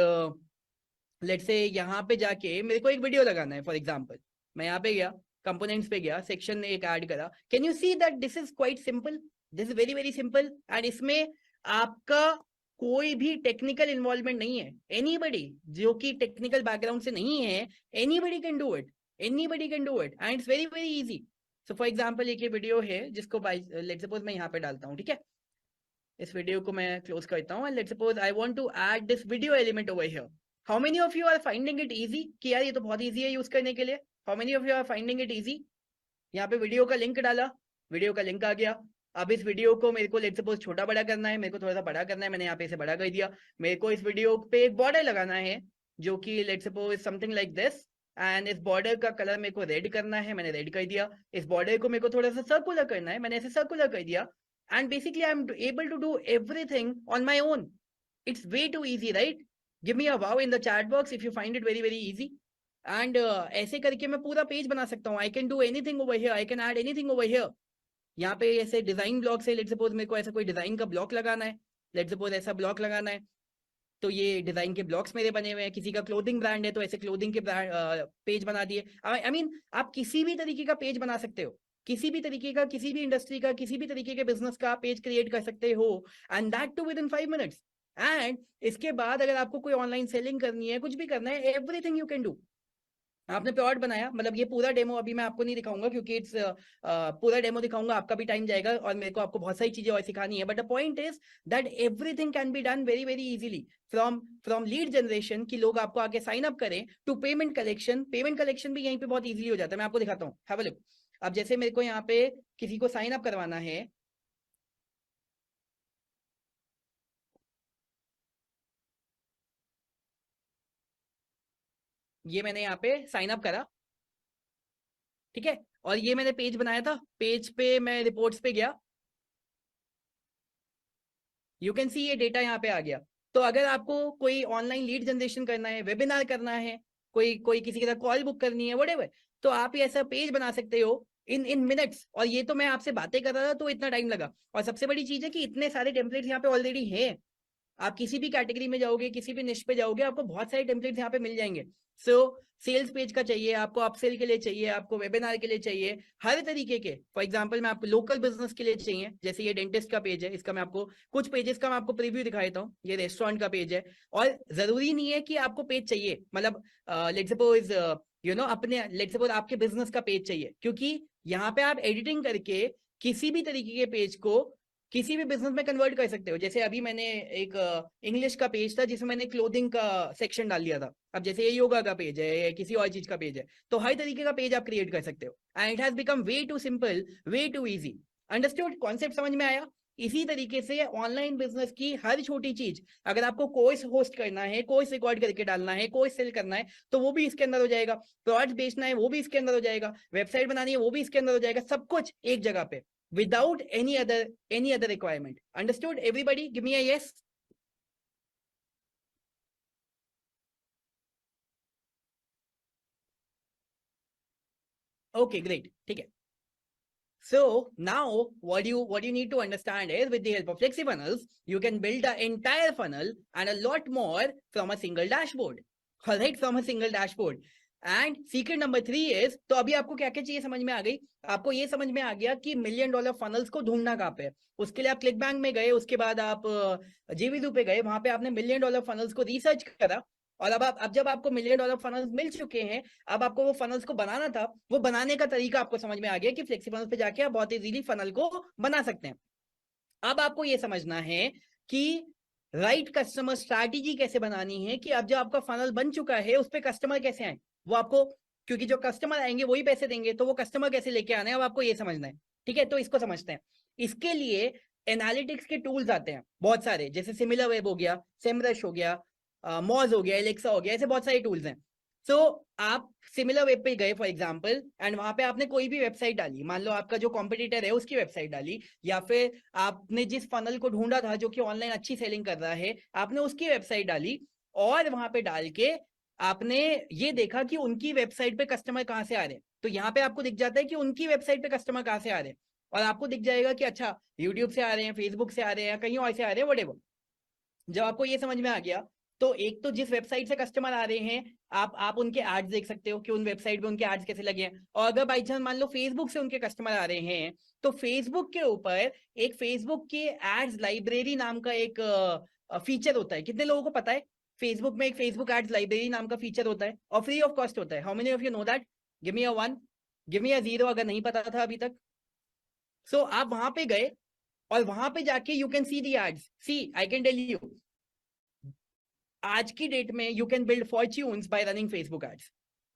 let's say यहाँ पे जाके मेरे को एक वीडियो लगाना है. फॉर एग्जाम्पल मैं यहाँ पे गया, कंपोनेंट्स पे गया, सेक्शन एक ऐड करा. Can you see that this is quite simple, this is very very simple. And इसमें आपका कोई भी टेक्निकल इन्वॉल्वमेंट नहीं है. एनीबडी जो कि टेक्निकल बैकग्राउंड से नहीं है, anybody can do it, anybody can do it, and it's very very easy. So for example एक ये वीडियो है जिसको लेट्स सपोज मैं यहाँ पे डालता हूँ. ठीक है, इस वीडियो को मैं क्लोज करता हूँ. And let's suppose I want to add this video element over here. How many of you are finding it easy कि यार ये तो बहुत इजी है यूज करने के लिए? How many of you are finding it easy? यहाँ पे वीडियो का लिंक डाला, वीडियो का लिंक आ गया. अब इस वीडियो को मेरे को लेट्स सपोज छोटा बड़ा करना है, मेरे को थोड़ा सा बड़ा करना है, मैंने यहाँ पे इसे बड़ा कर दिया. मेरे को इस वीडियो पे एक बॉर्डर लगाना है जो कि let's suppose something like this. And इस बॉर्डर का कलर मेरे को रेड करना है, मैंने रेड कर दिया. इस बॉर्डर को मेरे को थोड़ा सा सर्कुलर करना है, मैंने ऐसे सर्कुलर कर दिया. And basically I am able to do everything on my own. It's way too easy, right? Give me a wow in the chat box if you find it very very easy. एंड ऐसे करके मैं पूरा पेज बना सकता हूँ. I can do anything over here, I can add anything over here. यहाँ पे ऐसे डिजाइन ब्लॉक से लेट्स सपोज मेरे को ऐसा कोई डिजाइन का ब्लॉक लगाना है, लेट्स सपोज ऐसा ब्लॉक लगाना है. तो ये डिजाइन के ब्लॉक्स मेरे बने हुए हैं. किसी का क्लोथिंग ब्रांड है तो ऐसे क्लोथिंग के ब्रांड पेज बना दिए. आई मीन आप किसी भी तरीके का पेज बना सकते हो, किसी भी तरीके का, किसी भी इंडस्ट्री का, किसी भी तरीके के बिजनेस का पेज क्रिएट कर सकते हो. And that too within 5 minutes. And इसके बाद अगर आपको कोई ऑनलाइन सेलिंग करनी है, कुछ भी करना है, एवरीथिंग यू कैन डू. आपने प्लॉट बनाया, मतलब ये पूरा डेमो अभी मैं आपको नहीं दिखाऊंगा क्योंकि इट्स पूरा डेमो दिखाऊंगा आपका भी टाइम जाएगा और मेरे को आपको बहुत सारी चीजें और सिखानी है. But the point is that everything can be done very very easily. From lead generation की लोग आपको आके साइन अप करें to payment collection. Payment collection भी यहीं पे बहुत इजीली हो जाता है. मैं आपको दिखाता हूँ, हैव अ लुक. अब जैसे मेरे को यहाँ पे किसी को साइन अप करवाना है, ये मैंने यहाँ पे साइन अप करा, ठीक है, और ये मैंने पेज बनाया था. पेज पे मैं रिपोर्ट्स पे गया, यू कैन सी ये डेटा यहाँ पे आ गया. तो अगर आपको कोई ऑनलाइन लीड जनरेशन करना है, वेबिनार करना है, कोई कोई किसी के साथ कॉल बुक करनी है, व्हाटएवर, तो आप ये ऐसा पेज बना सकते हो इन मिनट्स. और ये तो मैं आपसे बातें कर रहा था तो इतना टाइम लगा. और सबसे बड़ी चीज है कि इतने सारे टेम्पलेट्स यहाँ पे ऑलरेडी हैं. आप किसी भी कैटेगरी में जाओगे, किसी भी निश पे जाओगे, आपको बहुत सारे टेम्पलेट्स यहाँ पे मिल जाएंगे. सो सेल्स पेज का चाहिए आपको, अपसेल के लिए चाहिए आपको, वेबिनार के लिए चाहिए, हर तरीके के. फॉर एग्जांपल मैं आपको लोकल बिजनेस के लिए चाहिए, जैसे ये डेंटिस्ट का पेज है, इसका मैं आपको कुछ पेजेस का मैं आपको प्रीव्यू दिखा देता हूँ. ये रेस्टोरेंट का पेज है. और जरूरी नहीं है कि आपको पेज चाहिए, मतलब लेट्स सपोज यू नो अपने लेट्स सपोज आपके बिजनेस का पेज चाहिए, क्योंकि यहाँ पे आप एडिटिंग करके किसी भी तरीके के पेज को किसी भी बिजनेस में कन्वर्ट कर सकते हो. जैसे अभी मैंने एक इंग्लिश का पेज था जिसमें मैंने क्लोथिंग का सेक्शन डाल दिया था. अब जैसे ये योगा का पेज है या किसी और चीज का पेज है, तो हर तरीके का पेज आप क्रिएट कर सकते हो. And it has become way too simple, way too easy. Understood? Concept समझ में आया? इसी तरीके से ऑनलाइन बिजनेस की हर छोटी चीज, अगर आपको कोर्स होस्ट करना है, कोर्स रिकॉर्ड करके डालना है, कोर्स सेल करना है, तो वो भी इसके अंदर हो जाएगा. प्रोडक्ट्स बेचना है वो भी इसके अंदर हो जाएगा. वेबसाइट बनानी है वो भी इसके अंदर हो जाएगा. सब कुछ एक जगह पे without any other requirement. Understood? Everybody give me a yes. Okay, great. ठीक है. So now what you need to understand is, with the help of FlexiFunnels, you can build the entire funnel and a lot more from a single dashboard. All right, from a single dashboard. And secret number 3 is, तो अभी आपको क्या क्या चाहिए समझ में आ गई. आपको ये समझ में आ गया कि $1 million फनल्स को ढूंढना कहाँ पे है. उसके लिए आप क्लिक बैंक में गए, उसके बाद आप जीवीजू पे गए, वहां पे आपने $1 million फनल्स को रिसर्च करा. और अब जब आपको $1 million फनल्स मिल चुके हैं, अब आपको वो फनल्स को बनाना था, वो बनाने का तरीका आपको समझ में आ गया कि फ्लेक्सिफनल्स पे जाके आप बहुत इजीली फनल को बना सकते हैं। अब आपको ये समझना है कि राइट कस्टमर स्ट्रैटेजी कैसे बनानी है, कि अब जब आपका फनल बन चुका है उस पर कस्टमर कैसे आए, वो आपको, क्योंकि जो कस्टमर आएंगे वही पैसे देंगे, तो वो कस्टमर कैसे लेके आना है, अब आपको ये समझना है। ठीक है, तो इसको समझते हैं। इसके लिए एनालिटिक्स के टूल्स आते हैं बहुत सारे, जैसे सिमिलर वेब हो गया, सेमरश हो गया, मॉज हो गया, एलेक्सा हो गया, ऐसे बहुत सारे टूल्स हैं। सो आप सिमिलर वेब पे गए फॉर एग्जांपल, एंड वहां पे आपने कोई भी वेबसाइट डाली, मान लो आपका जो कॉम्पिटिटर है उसकी वेबसाइट डाली, या फिर आपने जिस फनल को ढूंढा था जो कि ऑनलाइन अच्छी सेलिंग कर रहा है, आपने उसकी वेबसाइट डाली, और वहां पे डाल के आपने ये देखा कि उनकी वेबसाइट पे कस्टमर कहाँ से आ रहे हैं। तो यहाँ पे आपको दिख जाता है कि उनकी वेबसाइट पे कस्टमर कहाँ से आ रहे हैं, और आपको दिख जाएगा कि अच्छा यूट्यूब से आ रहे हैं, फेसबुक से आ रहे हैं, कहीं और से आ रहे हैं, वटेवर। जब आपको ये समझ में आ गया, तो एक तो जिस वेबसाइट से कस्टमर आ रहे हैं, आप उनके एड्स देख सकते हो कि उन वेबसाइट पे उनके एड्स कैसे लगे हैं। और अगर बाई चांस मान लो फेसबुक से उनके कस्टमर आ रहे हैं, तो फेसबुक के ऊपर एक फेसबुक के एड्स लाइब्रेरी नाम का एक फीचर होता है। कितने लोगों को पता है फेसबुक में एक फेसबुक एड्स लाइब्रेरी नाम का फीचर होता है, और फ्री ऑफ कॉस्ट होता है? How many of you know that? Give me a 1, give me a 0 अगर नहीं पता था अभी तक। सो आप वहां पे गए, और वहां पे जाके you can see the ads. See, I can tell you, आज की डेट में you can build fortunes by running Facebook ads.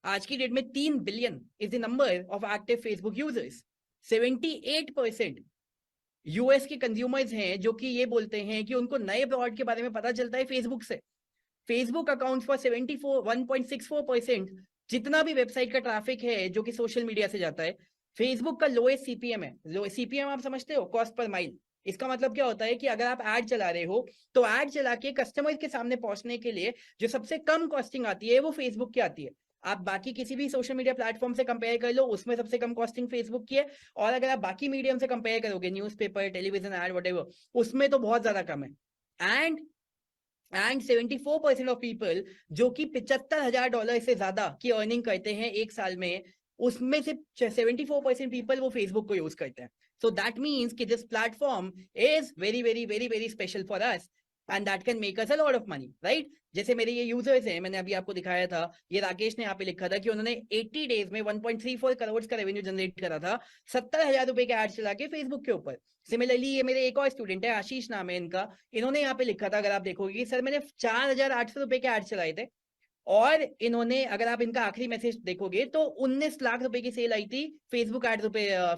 आज की डेट में 3 billion is the number of active Facebook users. 78% US के कंज्यूमर्स हैं जो कि ये बोलते हैं कि उनको नए ब्रॉड के बारे में पता चलता है फेसबुक से। फेसबुक अकाउंट्स फॉर 1.64% जितना भी वेबसाइट का ट्रैफिक है जो कि सोशल मीडिया से जाता है। फेसबुक का लोएस्ट सीपीएम है। सीपीएम आप समझते हो, कॉस्ट पर माइल। इसका मतलब क्या होता है कि अगर आप एड चला रहे हो, तो एड चला के कस्टमर के सामने पहुंचने के लिए जो सबसे कम कॉस्टिंग आती है वो फेसबुक की आती है। आप बाकी किसी भी सोशल मीडिया प्लेटफॉर्म से कंपेयर कर लो, उसमें सबसे कम कॉस्टिंग फेसबुक की है। और अगर आप बाकी मीडियम से कंपेयर करोगे, न्यूज़पेपर, टेलीविजन एड, व्हाटएवर, उसमें तो बहुत ज्यादा कम है। एंड 74% ऑफ पीपल जो कि $75,000 से ज्यादा की अर्निंग करते हैं एक साल में, उसमें से 74% पीपल वो फेसबुक को यूज करते हैं। सो दैट मीन्स कि this platform is very very very very special for us, and that can make us a lot of money, right? जैसे मेरे ये यूजर्स हैं, मैंने अभी आपको दिखाया था, ये राकेश ने यहाँ पे लिखा था कि उन्होंने 80 डेज में 1.34 करोड़ का रेवेन्यू जनरेट करा था 70,000 रुपए के एड चला के फेसबुक के ऊपर। सिमिलरली ये मेरे एक और स्टूडेंट है, आशीष नाम है इनका, इन्होंने यहाँ पे लिखा था, अगर आप देखोगे, सर मैंने 4,800 रुपए के एड चलाए थे, और इन्होंने, अगर आप इनका आखिरी मैसेज देखोगे, तो 19 लाख रुपए की सेल आई थी Facebook ad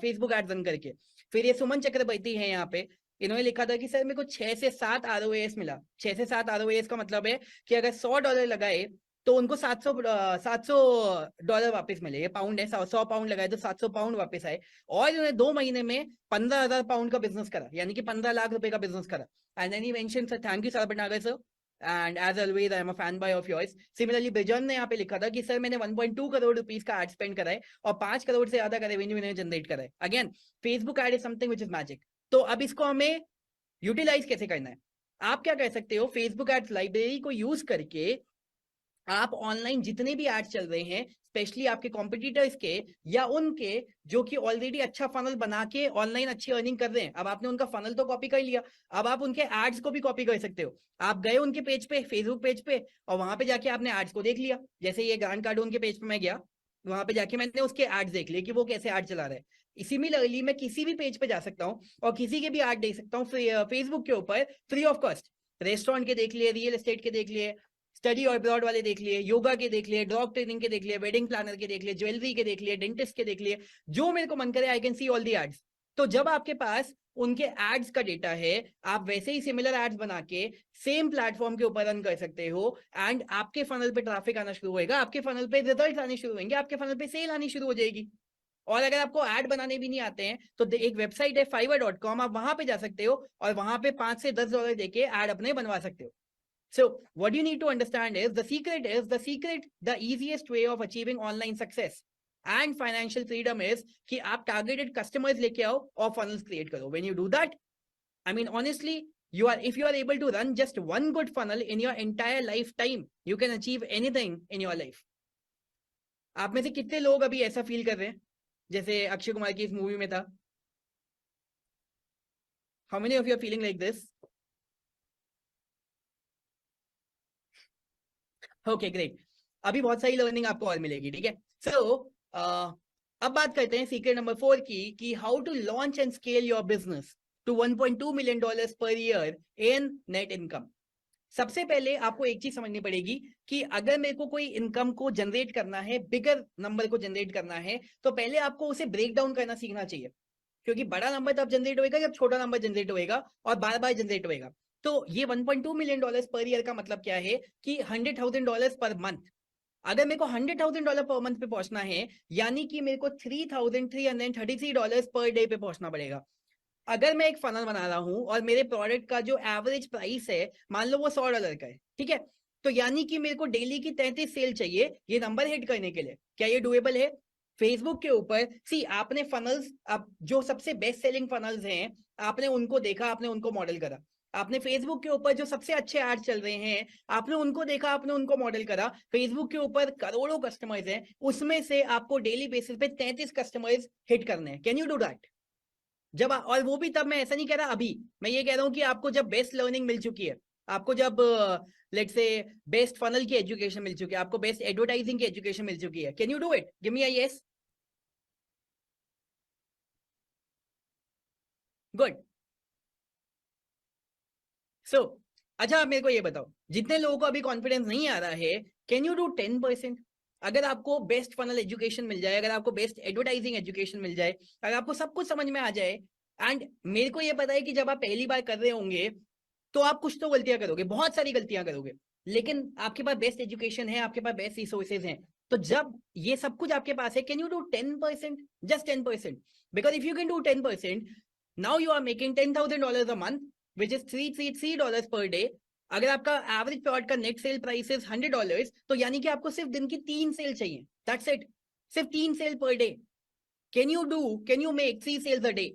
Facebook ad run करके। फिर ये सुमन चक्रवर्ती है यहाँ पे, इन्होंने लिखा था कि सर मेरे को 6 से 7 ROAS मिला। 6 से 7 ROAS का मतलब है कि अगर $100 लगाए तो उनको 700 डॉलर वापस मिले। ये पाउंड है, 100 पाउंड लगाए तो 700 पाउंड वापस आए। और इन्होंने 2 महीने में 15,000 पाउंड का बिजनेस करा, यानी कि 15 लाख रुपए का बिजनेस करा। And then he mention, sir thank you सरबनागर sir, and as always I am a fan boy of yours. Similarly बिजन ने यहाँ पे लिखा था कि सर मैंने 1.2 करोड़ रुपीस का एड स्पेंड करा है, और 5 करोड़ से ज्यादा का रेवेन्यू इन्होंने जनरेट करा है। Again, Facebook ad is something which is magic. तो अब इसको हमें यूटिलाइज कैसे करना है? आप क्या कर सकते हो, फेसबुक एड्स लाइब्रेरी को यूज करके आप ऑनलाइन जितने भी एड्स चल रहे हैं, स्पेशली आपके कॉम्पिटिटर्स के या उनके जो कि ऑलरेडी अच्छा फनल बना के ऑनलाइन अच्छी अर्निंग कर रहे हैं, अब आपने उनका फनल तो कॉपी कर लिया, अब आप उनके एड्स को भी कॉपी कर सकते हो। आप गए उनके पेज पे, फेसबुक पेज पे, और वहां पे जाके आपने एड्स को देख लिया। जैसे ये ग्रांड कार्डून के पेज पे मैं गया, वहां पे जाके मैंने उसके एड्स देख लिए कि वो कैसे एड चला रहा है। सिमिलरली मैं किसी भी पेज पे जा सकता हूँ और किसी के भी एड देख सकता हूँ फेसबुक के ऊपर, फ्री ऑफ कॉस्ट। रेस्टोरेंट के देख लिए, रियल एस्टेट के देख लिए, स्टडी और अब्रॉड वाले देख लिए, योगा के देख लिए, डॉग ट्रेनिंग के देख लिए, वेडिंग प्लानर के देख लिए, ज्वेलरी के देख लिए, डेंटिस्ट के देख लिए, जो मेरे को मन करे I can see all the ads. तो जब आपके पास उनके एड्स का डेटा है, आप वैसे ही सिमिलर एड्स बना के सेम प्लेटफॉर्म के ऊपर रन कर सकते हो, एंड आपके फनल पे ट्रैफिक आना शुरू होएगा, आपके फनल पे रिजल्ट आने शुरू होंगे, आपके फनल पे सेल आनी शुरू हो जाएगी। और अगर आपको ऐड बनाने भी नहीं आते हैं, तो एक वेबसाइट है fiverr.com, आप वहां पे जा सकते हो और वहां पे $5 से $10 देके ऐड अपने बनवा सकते हो। So what you need to understand is the easiest way of achieving online success and financial freedom is कि आप targeted customers लेके आओ और funnels create करो. When you do that, I mean honestly, if you are able to run just one good funnel in your entire lifetime, you can achieve anything in your life. आप में से कितने लोग अभी ऐसा फील कर रहे हैं जैसे अक्षय कुमार की इस मूवी में था? How many of you are feeling like this? Okay great, अभी बहुत सारी लर्निंग आपको और मिलेगी, ठीक है। सो अब बात करते हैं सीक्रेट नंबर 4 की, कि how to launch and scale your business to 1.2 million dollars per year in net income. सबसे पहले आपको एक चीज समझनी पड़ेगी कि अगर मेरे को कोई इनकम को जनरेट करना है, बिगर नंबर को जनरेट करना है, तो पहले आपको उसे ब्रेक डाउन करना सीखना चाहिए। क्योंकि बड़ा नंबर तब जनरेट होएगा जब छोटा नंबर जनरेट होएगा और बार बार जनरेट होएगा। तो ये 1.2 मिलियन डॉलर्स पर ईयर का मतलब क्या है कि $100,000 पर मंथ। अगर मेरे को $100,000 पर मंथ पे पहुंचना है, यानी कि मेरे को $3,333 पर डे पे पहुंचना पड़ेगा। अगर मैं एक फनल बना रहा हूं और मेरे प्रोडक्ट का जो एवरेज प्राइस है मान लो वो $100 का है, ठीक है, तो यानी कि मेरे को डेली की 33 सेल चाहिए ये नंबर हिट करने के लिए। क्या ये डुएबल है? फेसबुक के ऊपर सी आपने फनल्स, आप जो सबसे बेस्ट सेलिंग फनल्स हैं आपने उनको देखा, आपने उनको मॉडल करा। आपने फेसबुक के ऊपर जो सबसे अच्छे एड चल रहे हैं आपने उनको देखा, आपने उनको मॉडल करा। फेसबुक के ऊपर करोड़ों कस्टमर्स हैं, उसमें से आपको डेली बेसिस पे 33 कस्टमर्स हिट करने हैं। Can you do that? जब और वो भी तब, मैं ऐसा नहीं कह रहा अभी, मैं ये कह रहा हूं कि आपको जब बेस्ट लर्निंग मिल चुकी है, आपको जब लेट्स से बेस्ट फनल की एजुकेशन मिल चुकी है, आपको बेस्ट एडवर्टाइजिंग की एजुकेशन मिल चुकी है। Can you do it? Give me a yes. Good. So अच्छा, आप मेरे को ये बताओ, जितने लोगों को अभी कॉन्फिडेंस नहीं आ रहा है, कैन यू डू 10%? अगर आपको बेस्ट फनल एजुकेशन मिल जाए, अगर आपको बेस्ट एडवर्टाइजिंग एजुकेशन मिल जाए, अगर आपको सब कुछ समझ में आ जाए, एंड मेरे को ये पता है कि जब आप पहली बार कर रहे होंगे तो आप कुछ तो गलतियां करोगे, बहुत सारी गलतियां करोगे, लेकिन आपके पास बेस्ट एजुकेशन है, आपके पास बेस्ट रिसोर्सेज हैं। तो जब ये सब कुछ आपके पास है, can you do 10%? Just 10%। Because if you can do 10%, now you are making $10,000 a month, which is $333 per day. अगर आपका एवरेज प्लॉट का नेट सेल प्राइस इज $100, तो यानी कि आपको सिर्फ दिन की 3 सेल चाहिए। दैट्स इट, सिर्फ 3 sale per day. Can you make 3 sales a day?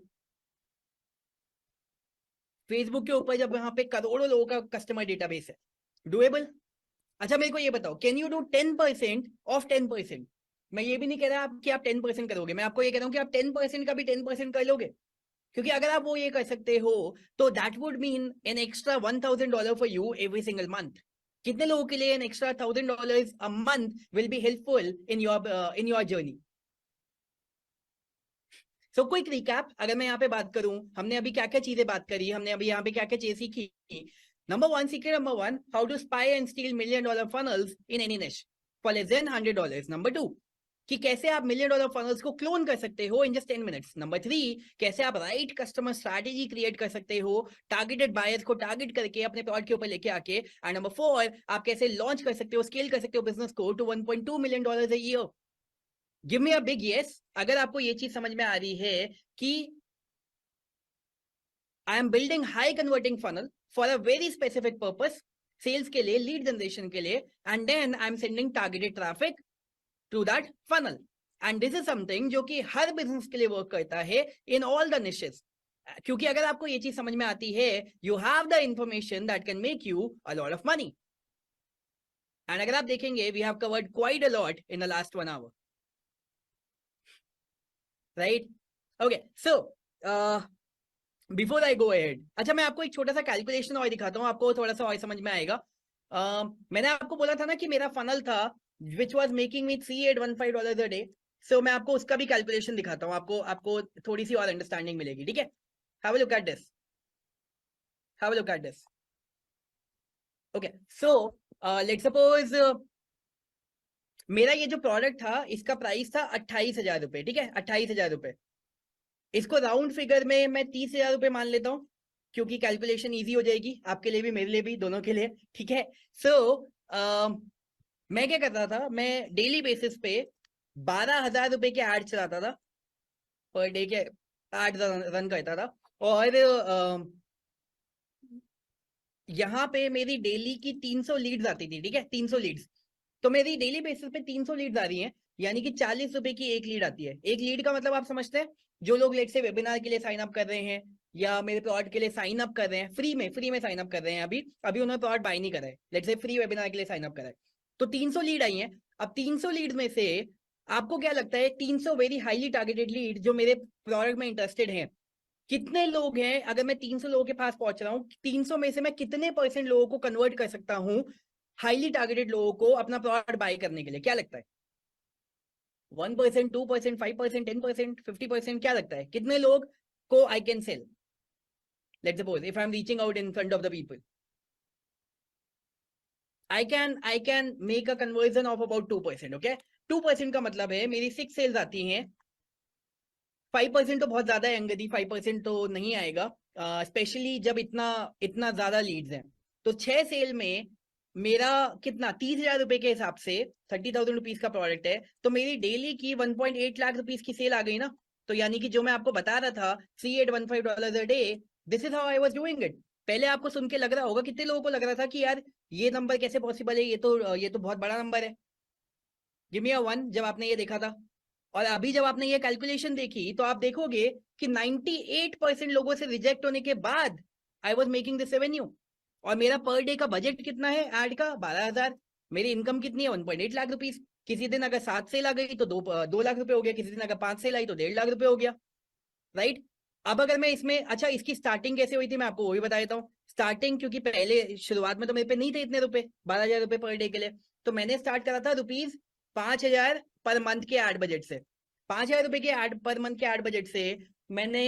Facebook के ऊपर जब यहाँ पे करोड़ों लोगों का कस्टमर डेटाबेस है, डुएबल? अच्छा मेरे को ये बताओ, कैन यू डू 10% ऑफ 10%? मैं ये भी नहीं कह रहा आप कि आप 10% करोगे, मैं आपको ये कह रहा हूँ कि आप 10% का भी 10% कर लोगे। क्योंकि अगर आप वो ये कर सकते हो तो that would mean an extra $1,000 for you every single month. कितने लोगों के लिए an extra $1,000 a month will be helpful in your journey? So quick recap, अगर मैं यहाँ पे बात करूं, हमने अभी क्या क्या चीजें बात करी, हमने अभी यहाँ पे क्या क्या चीजें सीखी। Number 1, secret number 1, how to spy and steal $1,000,000 funnels in any niche for less than $100। Number 2, कि कैसे आप $1,000,000 फनल्स को क्लोन कर सकते हो इन जस्ट 10 मिनट्स। नंबर 3, कैसे आप राइट कस्टमर स्ट्रैटेजी क्रिएट कर सकते हो, टारगेटेड बायर्स को टारगेट करके अपने प्रोडक्ट के ऊपर लेके आके। एंड नंबर 4, आप कैसे लॉन्च कर सकते हो, स्केल कर सकते हो बिजनेस को to $1.2 million a year. Give me a big yes अगर आपको ये चीज समझ में आ रही है कि I am building high converting funnel for a very specific purpose, sales के लिए, लीड जनरेशन के लिए, and then I am sending targeted traffic to that funnel. And this is something जो कि हर बिजनेस के लिए वर्क करता है इन ऑल द निशेस। क्योंकि अगर आपको ये चीज समझ में आती है, you have the information that can make you a lot of money. And अगर आप देखेंगे, we have covered quite a lot in the last 1 hour, right? Okay, so before I go ahead, अच्छा मैं आपको एक छोटा सा कैलकुलेशन और दिखाता हूँ, आपको थोड़ा सा और समझ में आएगा। मैंने आपको बोला था ना कि मेरा फनल था which was making me $3,815 a day. So मैं आपको उसका भी कैलकुलेशन दिखाता हूँ, आपको आपको थोड़ी सी और अंडरस्टैंडिंग मिलेगी, ठीक है? Have a look at this, have a look at this. Okay, so let's suppose मेरा ये जो प्रोडक्ट था इसका प्राइस था ₹28,000, ठीक है, ₹28,000। इसको राउंड फिगर में मैं ₹30,000 मान लेता हूँ, क्योंकि कैलकुलेशन इजी हो जाएगी आपके लिए भी, मेरे लिए भी, दोनों के लिए, ठीक है? सो मैं क्या करता था, मैं डेली बेसिस पे ₹12,000 के एड चलाता था, पर डे के एड रन करता था। और यहाँ पे मेरी डेली की 300 लीड्स आती थी, ठीक है, 300 लीड्स। तो मेरी डेली बेसिस पे 300 लीड्स आ रही हैं, यानी कि ₹40 की एक लीड आती है। एक लीड का मतलब आप समझते हैं, जो लोग लेट से वेबिनार के लिए साइन अप कर रहे हैं या मेरे प्रोडक्ट के लिए साइन अप कर रहे हैं, फ्री में साइन अप कर रहे हैं, अभी अभी उन्होंने प्रोडक्ट बाय नहीं करा है, लेट से फ्री वेबिनार के लिए साइन अप करा है, तो 300 लीड आई है। अब 300 लीड में से आपको क्या लगता है, 300 वेरी हाईली टारगेटेड लीड जो मेरे प्रोडक्ट में इंटरेस्टेड हैं, कितने लोग हैं? अगर मैं 300 लोगों के पास पहुंच रहा हूँ, 300 में से मैं कितने % लोगों को कन्वर्ट कर सकता हूँ हाईली टारगेटेड लोगों को अपना प्रोडक्ट बाय करने के लिए? क्या लगता है? 1%, 2%, 5%, 10%, 50%? क्या लगता है कितने लोग को I can sell? Let's suppose if I am reaching out in front of the people, I can make a conversion of about 2%. Okay, 2% का मतलब है मेरी 6 सेल्स आती हैं, 5% तो बहुत ज्यादा है अंगदी, 5% तो नहीं आएगा, स्पेशली जब इतना इतना ज्यादा लीड्स हैं। तो 6 सेल में मेरा कितना, 30,000 रुपए के हिसाब से 30,000 रुपीज का प्रोडक्ट है, तो मेरी डेली की 1.8 लाख रुपीज की सेल आ गई ना। तो यानी कि जो मैं आपको बता रहा था $3,815 a day, this is how I was doing it. पहले आपको सुन के लग रहा होगा, कितने लोगों को लग रहा था कि यार ये नंबर कैसे पॉसिबल है, ये तो बहुत बड़ा नंबर है। गिव मी अ वन जब आपने ये देखा था। और अभी जब आपने ये कैलकुलेशन देखी तो आप देखोगे कि 98% लोगों से रिजेक्ट होने के बाद I was making this revenue. और मेरा पर डे का बजट कितना है एड का? 12,000। मेरी इनकम कितनी है? 1.8 लाख रुपीज। किसी दिन अगर 7 सेल आ गई तो 2 लाख रुपए हो गया, किसी दिन अगर 5 सेल आई तो 1.5 लाख रुपए हो गया, राइट। अब अगर मैं इसमें, अच्छा इसकी स्टार्टिंग कैसे हुई थी मैं आपको वो भी बता देता हूँ। स्टार्टिंग, क्योंकि पहले शुरुआत में तो मेरे पे नहीं थे इतने रुपए, 12,000 रुपए पर डे के लिए, तो मैंने स्टार्ट करा था ₹5,000 पर मंथ के एड बजट से। 5,000 रुपए के एड पर मंथ के एड बजट से मैंने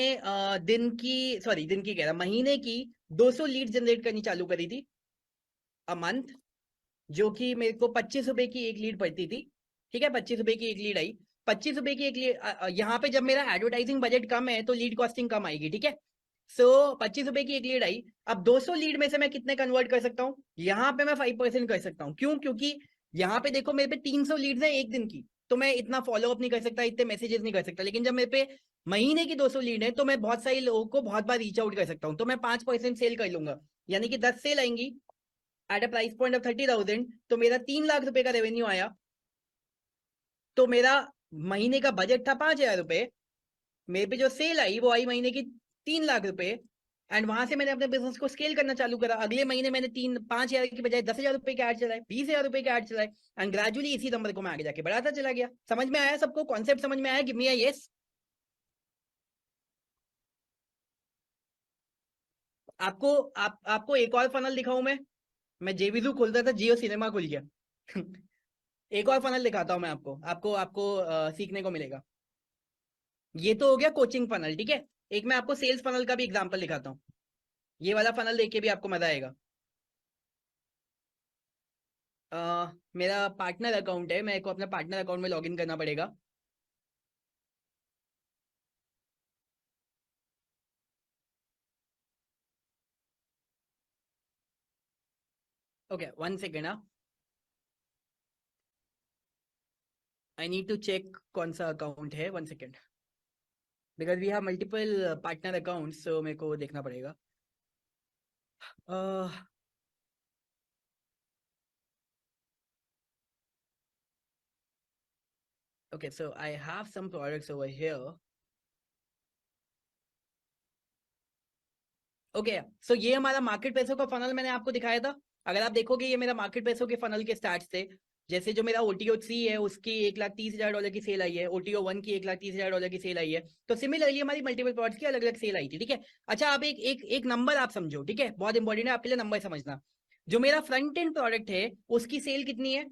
दिन की कह रहा, महीने की 200 लीड जनरेट करनी चालू करी थी अ मंथ, जो कि मेरे को 25 रुपए की एक लीड पड़ती थी। ठीक है, 25 रुपए की एक लीड आई। 25 रुपए की एक लीड, यहाँ पे जब मेरा एडवर्टाइजिंग बजट कम है तो लीड कॉस्टिंग कम आएगी, ठीक है। सो 25 रुपए की एक लीड आई। अब 200 लीड में से मैं कितने कन्वर्ट कर सकता हूँ? यहाँ पे मैं 5% कर सकता हूँ। क्यों? क्योंकि यहाँ पे देखो मेरे पे 300 लीड्स है एक दिन की, तो मैं इतना फॉलो अप नहीं कर सकता, इतने मैसेजेस नहीं कर सकता। लेकिन जब मेरे पे महीने की 200 लीड है तो मैं बहुत सारे लोगों को बहुत बार रीच आउट कर सकता हूँ, तो मैं 5% सेल कर लूंगा। यानी कि 10 सेल आएंगी at a price point of 30,000, तो मेरा 3 लाख रुपए का रेवेन्यू आया। तो मेरा महीने का बजट था 5,000 रुपए, मेरे पे जो सेल आई वो आई महीने की 3 लाख रुपए। एंड वहां से मैंने अपने बिजनेस को स्केल करना चालू करा। अगले महीने मैंने 5,000 की बजाय 10,000 रुपए के ऐड चलाए, 20,000 रुपए के ऐड चलाए, एंड ग्रेजुअली इसी नंबर को मैं आगे जाके बढ़ाता चला गया। समझ में आया सबको? कॉन्सेप्ट समझ में आया? Give me a yes. आपको एक और फनल दिखाऊं मैं जेबीजू खोलता था, जियो सिनेमा खुल गया। एक और फनल दिखाता हूं मैं आपको, आपको सीखने को मिलेगा। ये तो हो गया कोचिंग फनल, ठीक है। एक मैं आपको सेल्स फनल का भी एग्जांपल दिखाता हूँ। ये वाला फनल देख के भी आपको मजा आएगा। मेरा पार्टनर अकाउंट है, मेरे को अपना पार्टनर अकाउंट में लॉगिन करना पड़ेगा। Okay, 1 second. I need to check कौन सा अकाउंट है, 1 second, because we have multiple partner account, so मेरे को देखना पड़ेगा। Okay, so I have some products over here. Okay, so ये हमारा मार्केट पैसों का फनल मैंने आपको दिखाया था। अगर आप देखोगे ये मेरा मार्केट पैसों के फनल के स्टार्ट थे। जैसे जो मेरा OTO3 है उसकी $1,30,000 की सेल आई है, OTO1 की $1,30,000 की सेल आई है। तो सिमिलरली हमारी मल्टीपल प्रोडक्ट्स की अलग अलग सेल आई थी, ठीक है। अच्छा, आप एक नंबर आप समझो, ठीक है, बहुत इंपॉर्टेंट है आपके लिए नंबर समझना। जो मेरा फ्रंट एंड प्रोडक्ट है उसकी सेल कितनी है?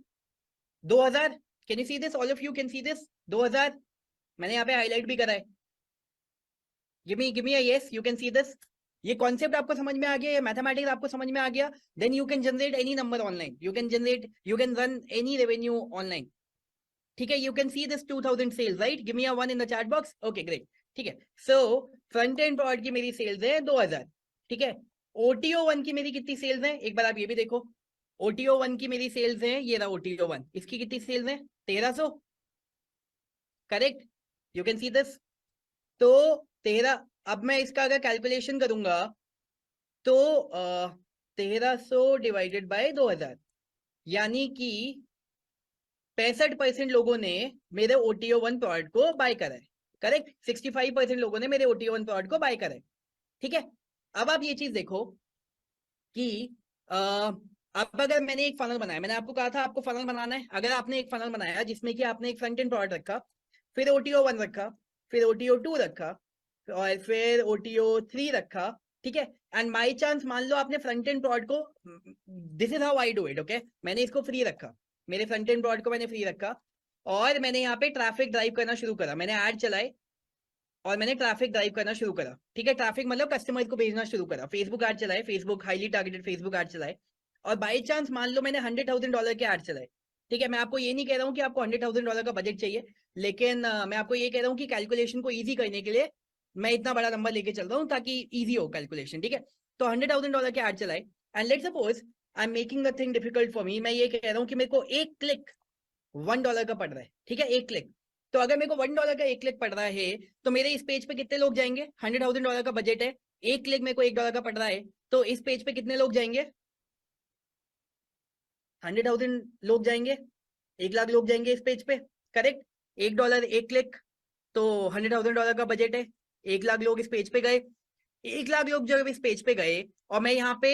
2,000। Can you see this? All of you can see this? 2,000 मैंने यहाँ पे हाईलाइट भी करा है। Give me yes, you can see this. ये कॉन्सेप्ट आपको समझ में आ गया, ये मैथमेटिक्स आपको समझ में आ गया, then you can generate any number online, you can run any revenue online, ठीक है। You can see this 2,000 sales, right? Give me a one in the chat box. Okay, great, ठीक है। सो फ्रंट एंड प्रोडक्ट की मेरी सेल्स है 2,000, ठीक है। OTO1 की मेरी कितनी सेल्स है एक बार आप ये भी देखो। OTO1 की मेरी सेल्स है, ये रहा OTO1, इसकी कितनी सेल्स है? 1,300, correct? You can see this. तो 13, अब मैं इसका अगर कैलकुलेशन करूंगा तो 1,300 डिवाइडेड बाय 2,000, यानी कि 65% लोगों ने मेरे OTO1 प्रोडक्ट को बाय करा है, करेक्ट। 65% लोगों ने मेरे OTO1 प्रोडक्ट को बाय करा है, ठीक है। अब आप ये चीज देखो कि अब अगर मैंने एक फनल बनाया, मैंने आपको कहा था आपको फनल बनाना है। अगर आपने एक फनल बनाया जिसमें कि आपने एक फ्रंट एंड प्रोडक्ट रखा, फिर OTO1 रखा, फिर OTO2 रखा, और फिर OTO3 रखा, ठीक है। एंड बाई चांस मान लो आपने फ्रंट एंड प्रोड को, this is how I do it, okay, मैंने इसको फ्री रखा, मेरे फ्रंट एंड प्रोड को मैंने फ्री रखा, और मैंने यहाँ पे ट्रैफिक ड्राइव करना शुरू करा, मैंने ऐड चलाए और मैंने ट्रैफिक ड्राइव करना शुरू करा, ठीक है, ट्रैफिक मतलब कस्टमर को भेजना शुरू करा, फेसबुक ऐड चलाए, Facebook highly targeted Facebook ad चलाए, और बाई चांस मान लो मैंने $100,000 के ऐड चलाए, ठीक है। मैं आपको ये नहीं कह रहा हूँ कि आपको $100,000 का बजट चाहिए, लेकिन मैं आपको ये कह रहा हूँ कि कैलकुलेशन को ईजी करने के लिए मैं इतना बड़ा नंबर लेके चल रहा हूँ ताकि ईजी हो कैलकुलेशन, ठीक है। तो $100,000 के ऐड चलाए, and let's suppose I am making the thing difficult for me, मैं ये कह रहा हूँ कि मेरे को एक क्लिक $1 का पड़ रहा है, ठीक है, एक क्लिक। तो अगर मेरे को $1 का एक क्लिक पड़ रहा है तो मेरे इस पेज पे कितने लोग जाएंगे? $100,000 का बजट है, एक क्लिक मेरे को $1 का पड़ रहा है, तो इस पेज पे कितने लोग जाएंगे? 100,000 लोग जाएंगे, 1 लाख लोग जाएंगे इस पेज पे, करेक्ट। $1 एक क्लिक, तो $100,000 का बजट है, 1 लाख लोग इस पेज पे गए, 1 लाख लोग जब इस पेज पे गए, और मैं यहाँ पे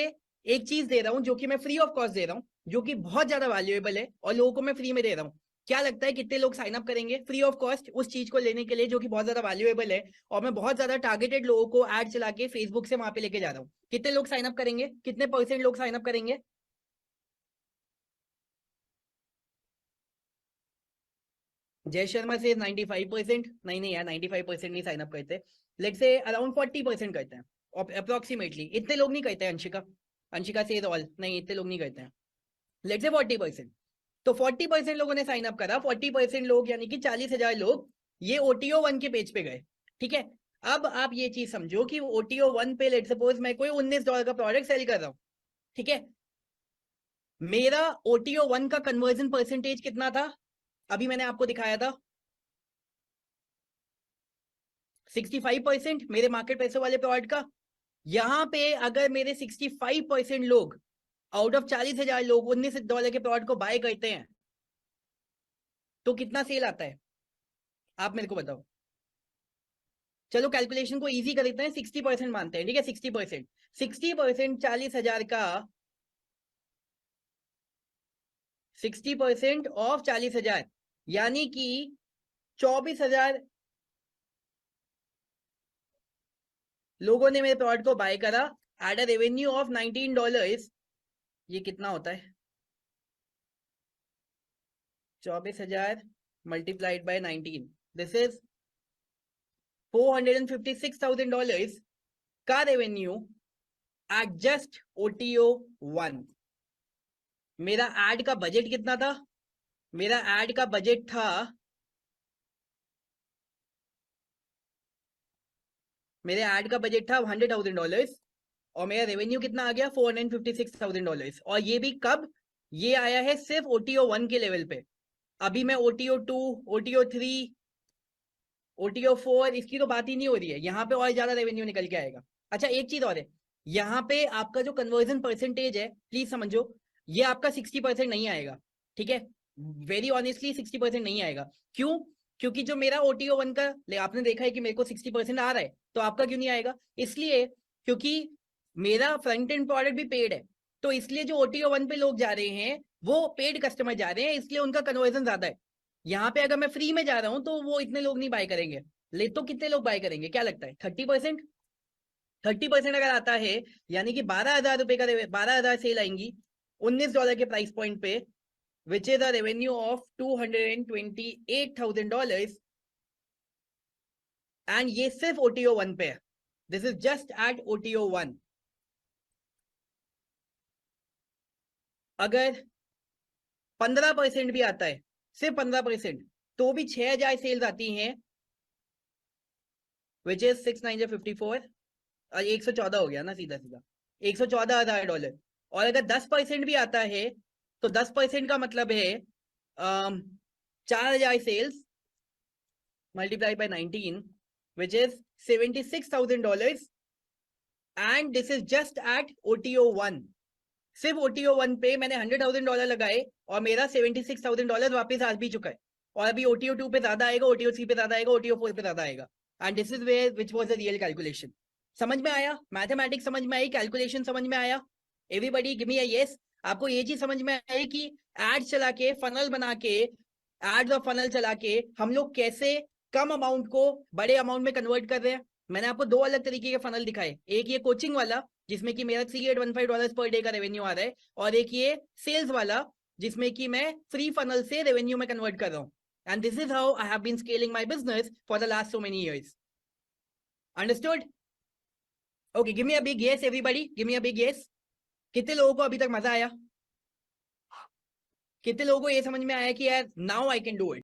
एक चीज दे रहा हूँ जो कि मैं फ्री ऑफ कॉस्ट दे रहा हूँ, जो कि बहुत ज्यादा वैल्यूएबल है, और लोगों को मैं फ्री में दे रहा हूँ। क्या लगता है कितने लोग साइन अप करेंगे फ्री ऑफ कॉस्ट उस चीज को लेने के लिए जो कि बहुत ज्यादा वैल्यूएबल है, और मैं बहुत ज्यादा टारगेटेड लोगों को ऐड चला के फेसबुक से वहां पे लेके जा रहा हूँ? कितने लोग साइन अप करेंगे? कितने % लोग साइन अप करेंगे? जय शर्मा से 95%, नहीं नहीं यार, 95% नहीं साइन अप करते, लेट्स से अराउंड 40% करते हैं, अप्रोक्सीमेटली। इतने लोग नहीं करते हैं, अंशिका, अंशिका से ऑल नहीं, इतने लोग नहीं करते हैं, लेट्स से 40%। तो 40% लोगों ने साइन अप करा, 40% लोग यानी कि 40,000 लोग ये OTO1 के पेज पे गए, ठीक है। अब आप ये चीज समझो कि OTO1 पे लेट्स सपोज मैं कोई $19 का प्रोडक्ट सेल कर रहा हूँ, ठीक है, मेरा OTO1 का कन्वर्जन परसेंटेज कितना था? अभी मैंने आपको दिखाया था 65% मेरे मार्केट पैसे वाले प्रोडक्ट का। यहां पे अगर मेरे 65% लोग आउट ऑफ 40,000 लोग $19 के प्रोडक्ट को बाय करते हैं तो कितना सेल आता है? आप मेरे को बताओ। चलो कैलकुलेशन को इजी कर देते हैं, 60% मानते हैं, ठीक है, 60%, 60% 40,000 का, 60% ऑफ 40,000 यानी कि 24,000 लोगों ने मेरे प्रोडक्ट को बाय करा एट अ रेवेन्यू ऑफ $19। ये कितना होता है? 24,000 मल्टीप्लाइड बाय 19, दिस इज $456,000 का रेवेन्यू एट जस्ट OTO1। मेरा एड का बजट कितना था? मेरा एड का बजट था, मेरे ऐड का बजट था $100,000, और मेरा रेवेन्यू कितना आ गया? $456,000। और ये भी कब? ये आया है सिर्फ OTO1 के लेवल पे। अभी मैं OTO2, OTO3, OTO4 इसकी तो बात ही नहीं हो रही है, यहाँ पे और ज्यादा रेवेन्यू निकल के आएगा। अच्छा एक चीज और है, यहाँ पे आपका जो कन्वर्जन परसेंटेज है, प्लीज समझो, ये आपका 60% नहीं आएगा, ठीक है, वेरी ऑनेस्टली 60% नहीं आएगा। क्यों? क्योंकि जो मेरा OTO1 का आपने देखा है कि मेरे को 60% आ रहा है, तो आपका क्यों नहीं आएगा? इसलिए क्योंकि मेरा फ्रंट एंड प्रोडक्ट भी पेड है, तो इसलिए जो OTO1 पे लोग जा रहे हैं वो पेड कस्टमर जा रहे हैं, इसलिए उनका कन्वर्जन ज्यादा है। यहाँ पे अगर मैं फ्री में जा रहा हूँ तो वो इतने लोग नहीं बाय करेंगे, ले तो कितने लोग बाय करेंगे? क्या लगता है? 30%? 30% अगर आता है यानी कि 12,000 रुपए का 12,000 सेल आएंगी $19 के प्राइस पॉइंट पे, which is a revenue of $228,000, and ये सिर्फ OTO1 पे है, this is just at OTO1। अगर 15% भी आता है, सिर्फ 15%, तो भी 6,000 सेल्स आती हैं, विच इज 6 9 54, 114 हो गया ना सीधा सीधा, $114,000। और अगर 10% भी आता है तो 10% का मतलब है 4,000 sales multiply by 19, which is $76,000, and this is just at OTO1। सिर्फ OTO1 पे मैंने $100,000 लगाए और मेरा $76,000 वापस आ भी चुका है, और अभी OTO2 पे ज्यादा आएगा, OTO3 पे ज्यादा आएगा, OTO4 पे ज्यादा आएगा, and this is where which was the real calculation. समझ में आया? मैथमेटिक्स समझ में आई? कैलकुलेशन समझ में आया? Everybody give me a yes. आपको ये चीज समझ में आई कि एड चला के, फनल बना के, एड्स और फनल चला के हम लोग कैसे कम अमाउंट को बड़े अमाउंट में कन्वर्ट कर रहे हैं? मैंने आपको दो अलग तरीके के फनल दिखाए, एक ये कोचिंग वाला जिसमें कि मेरा $3,815 पर डे का रेवेन्यू आ रहा है, और एक ये सेल्स वाला जिसमें कि मैं फ्री फनल से रेवेन्यू में कन्वर्ट कर रहा हूँ. And this is how I have been scaling my business for the last so many years. Understood? Okay, give me a big yes everybody, give me a big yes. कितने लोगों को अभी तक मजा आया? कितने लोगों को ये समझ में आया कि यार now I can do it?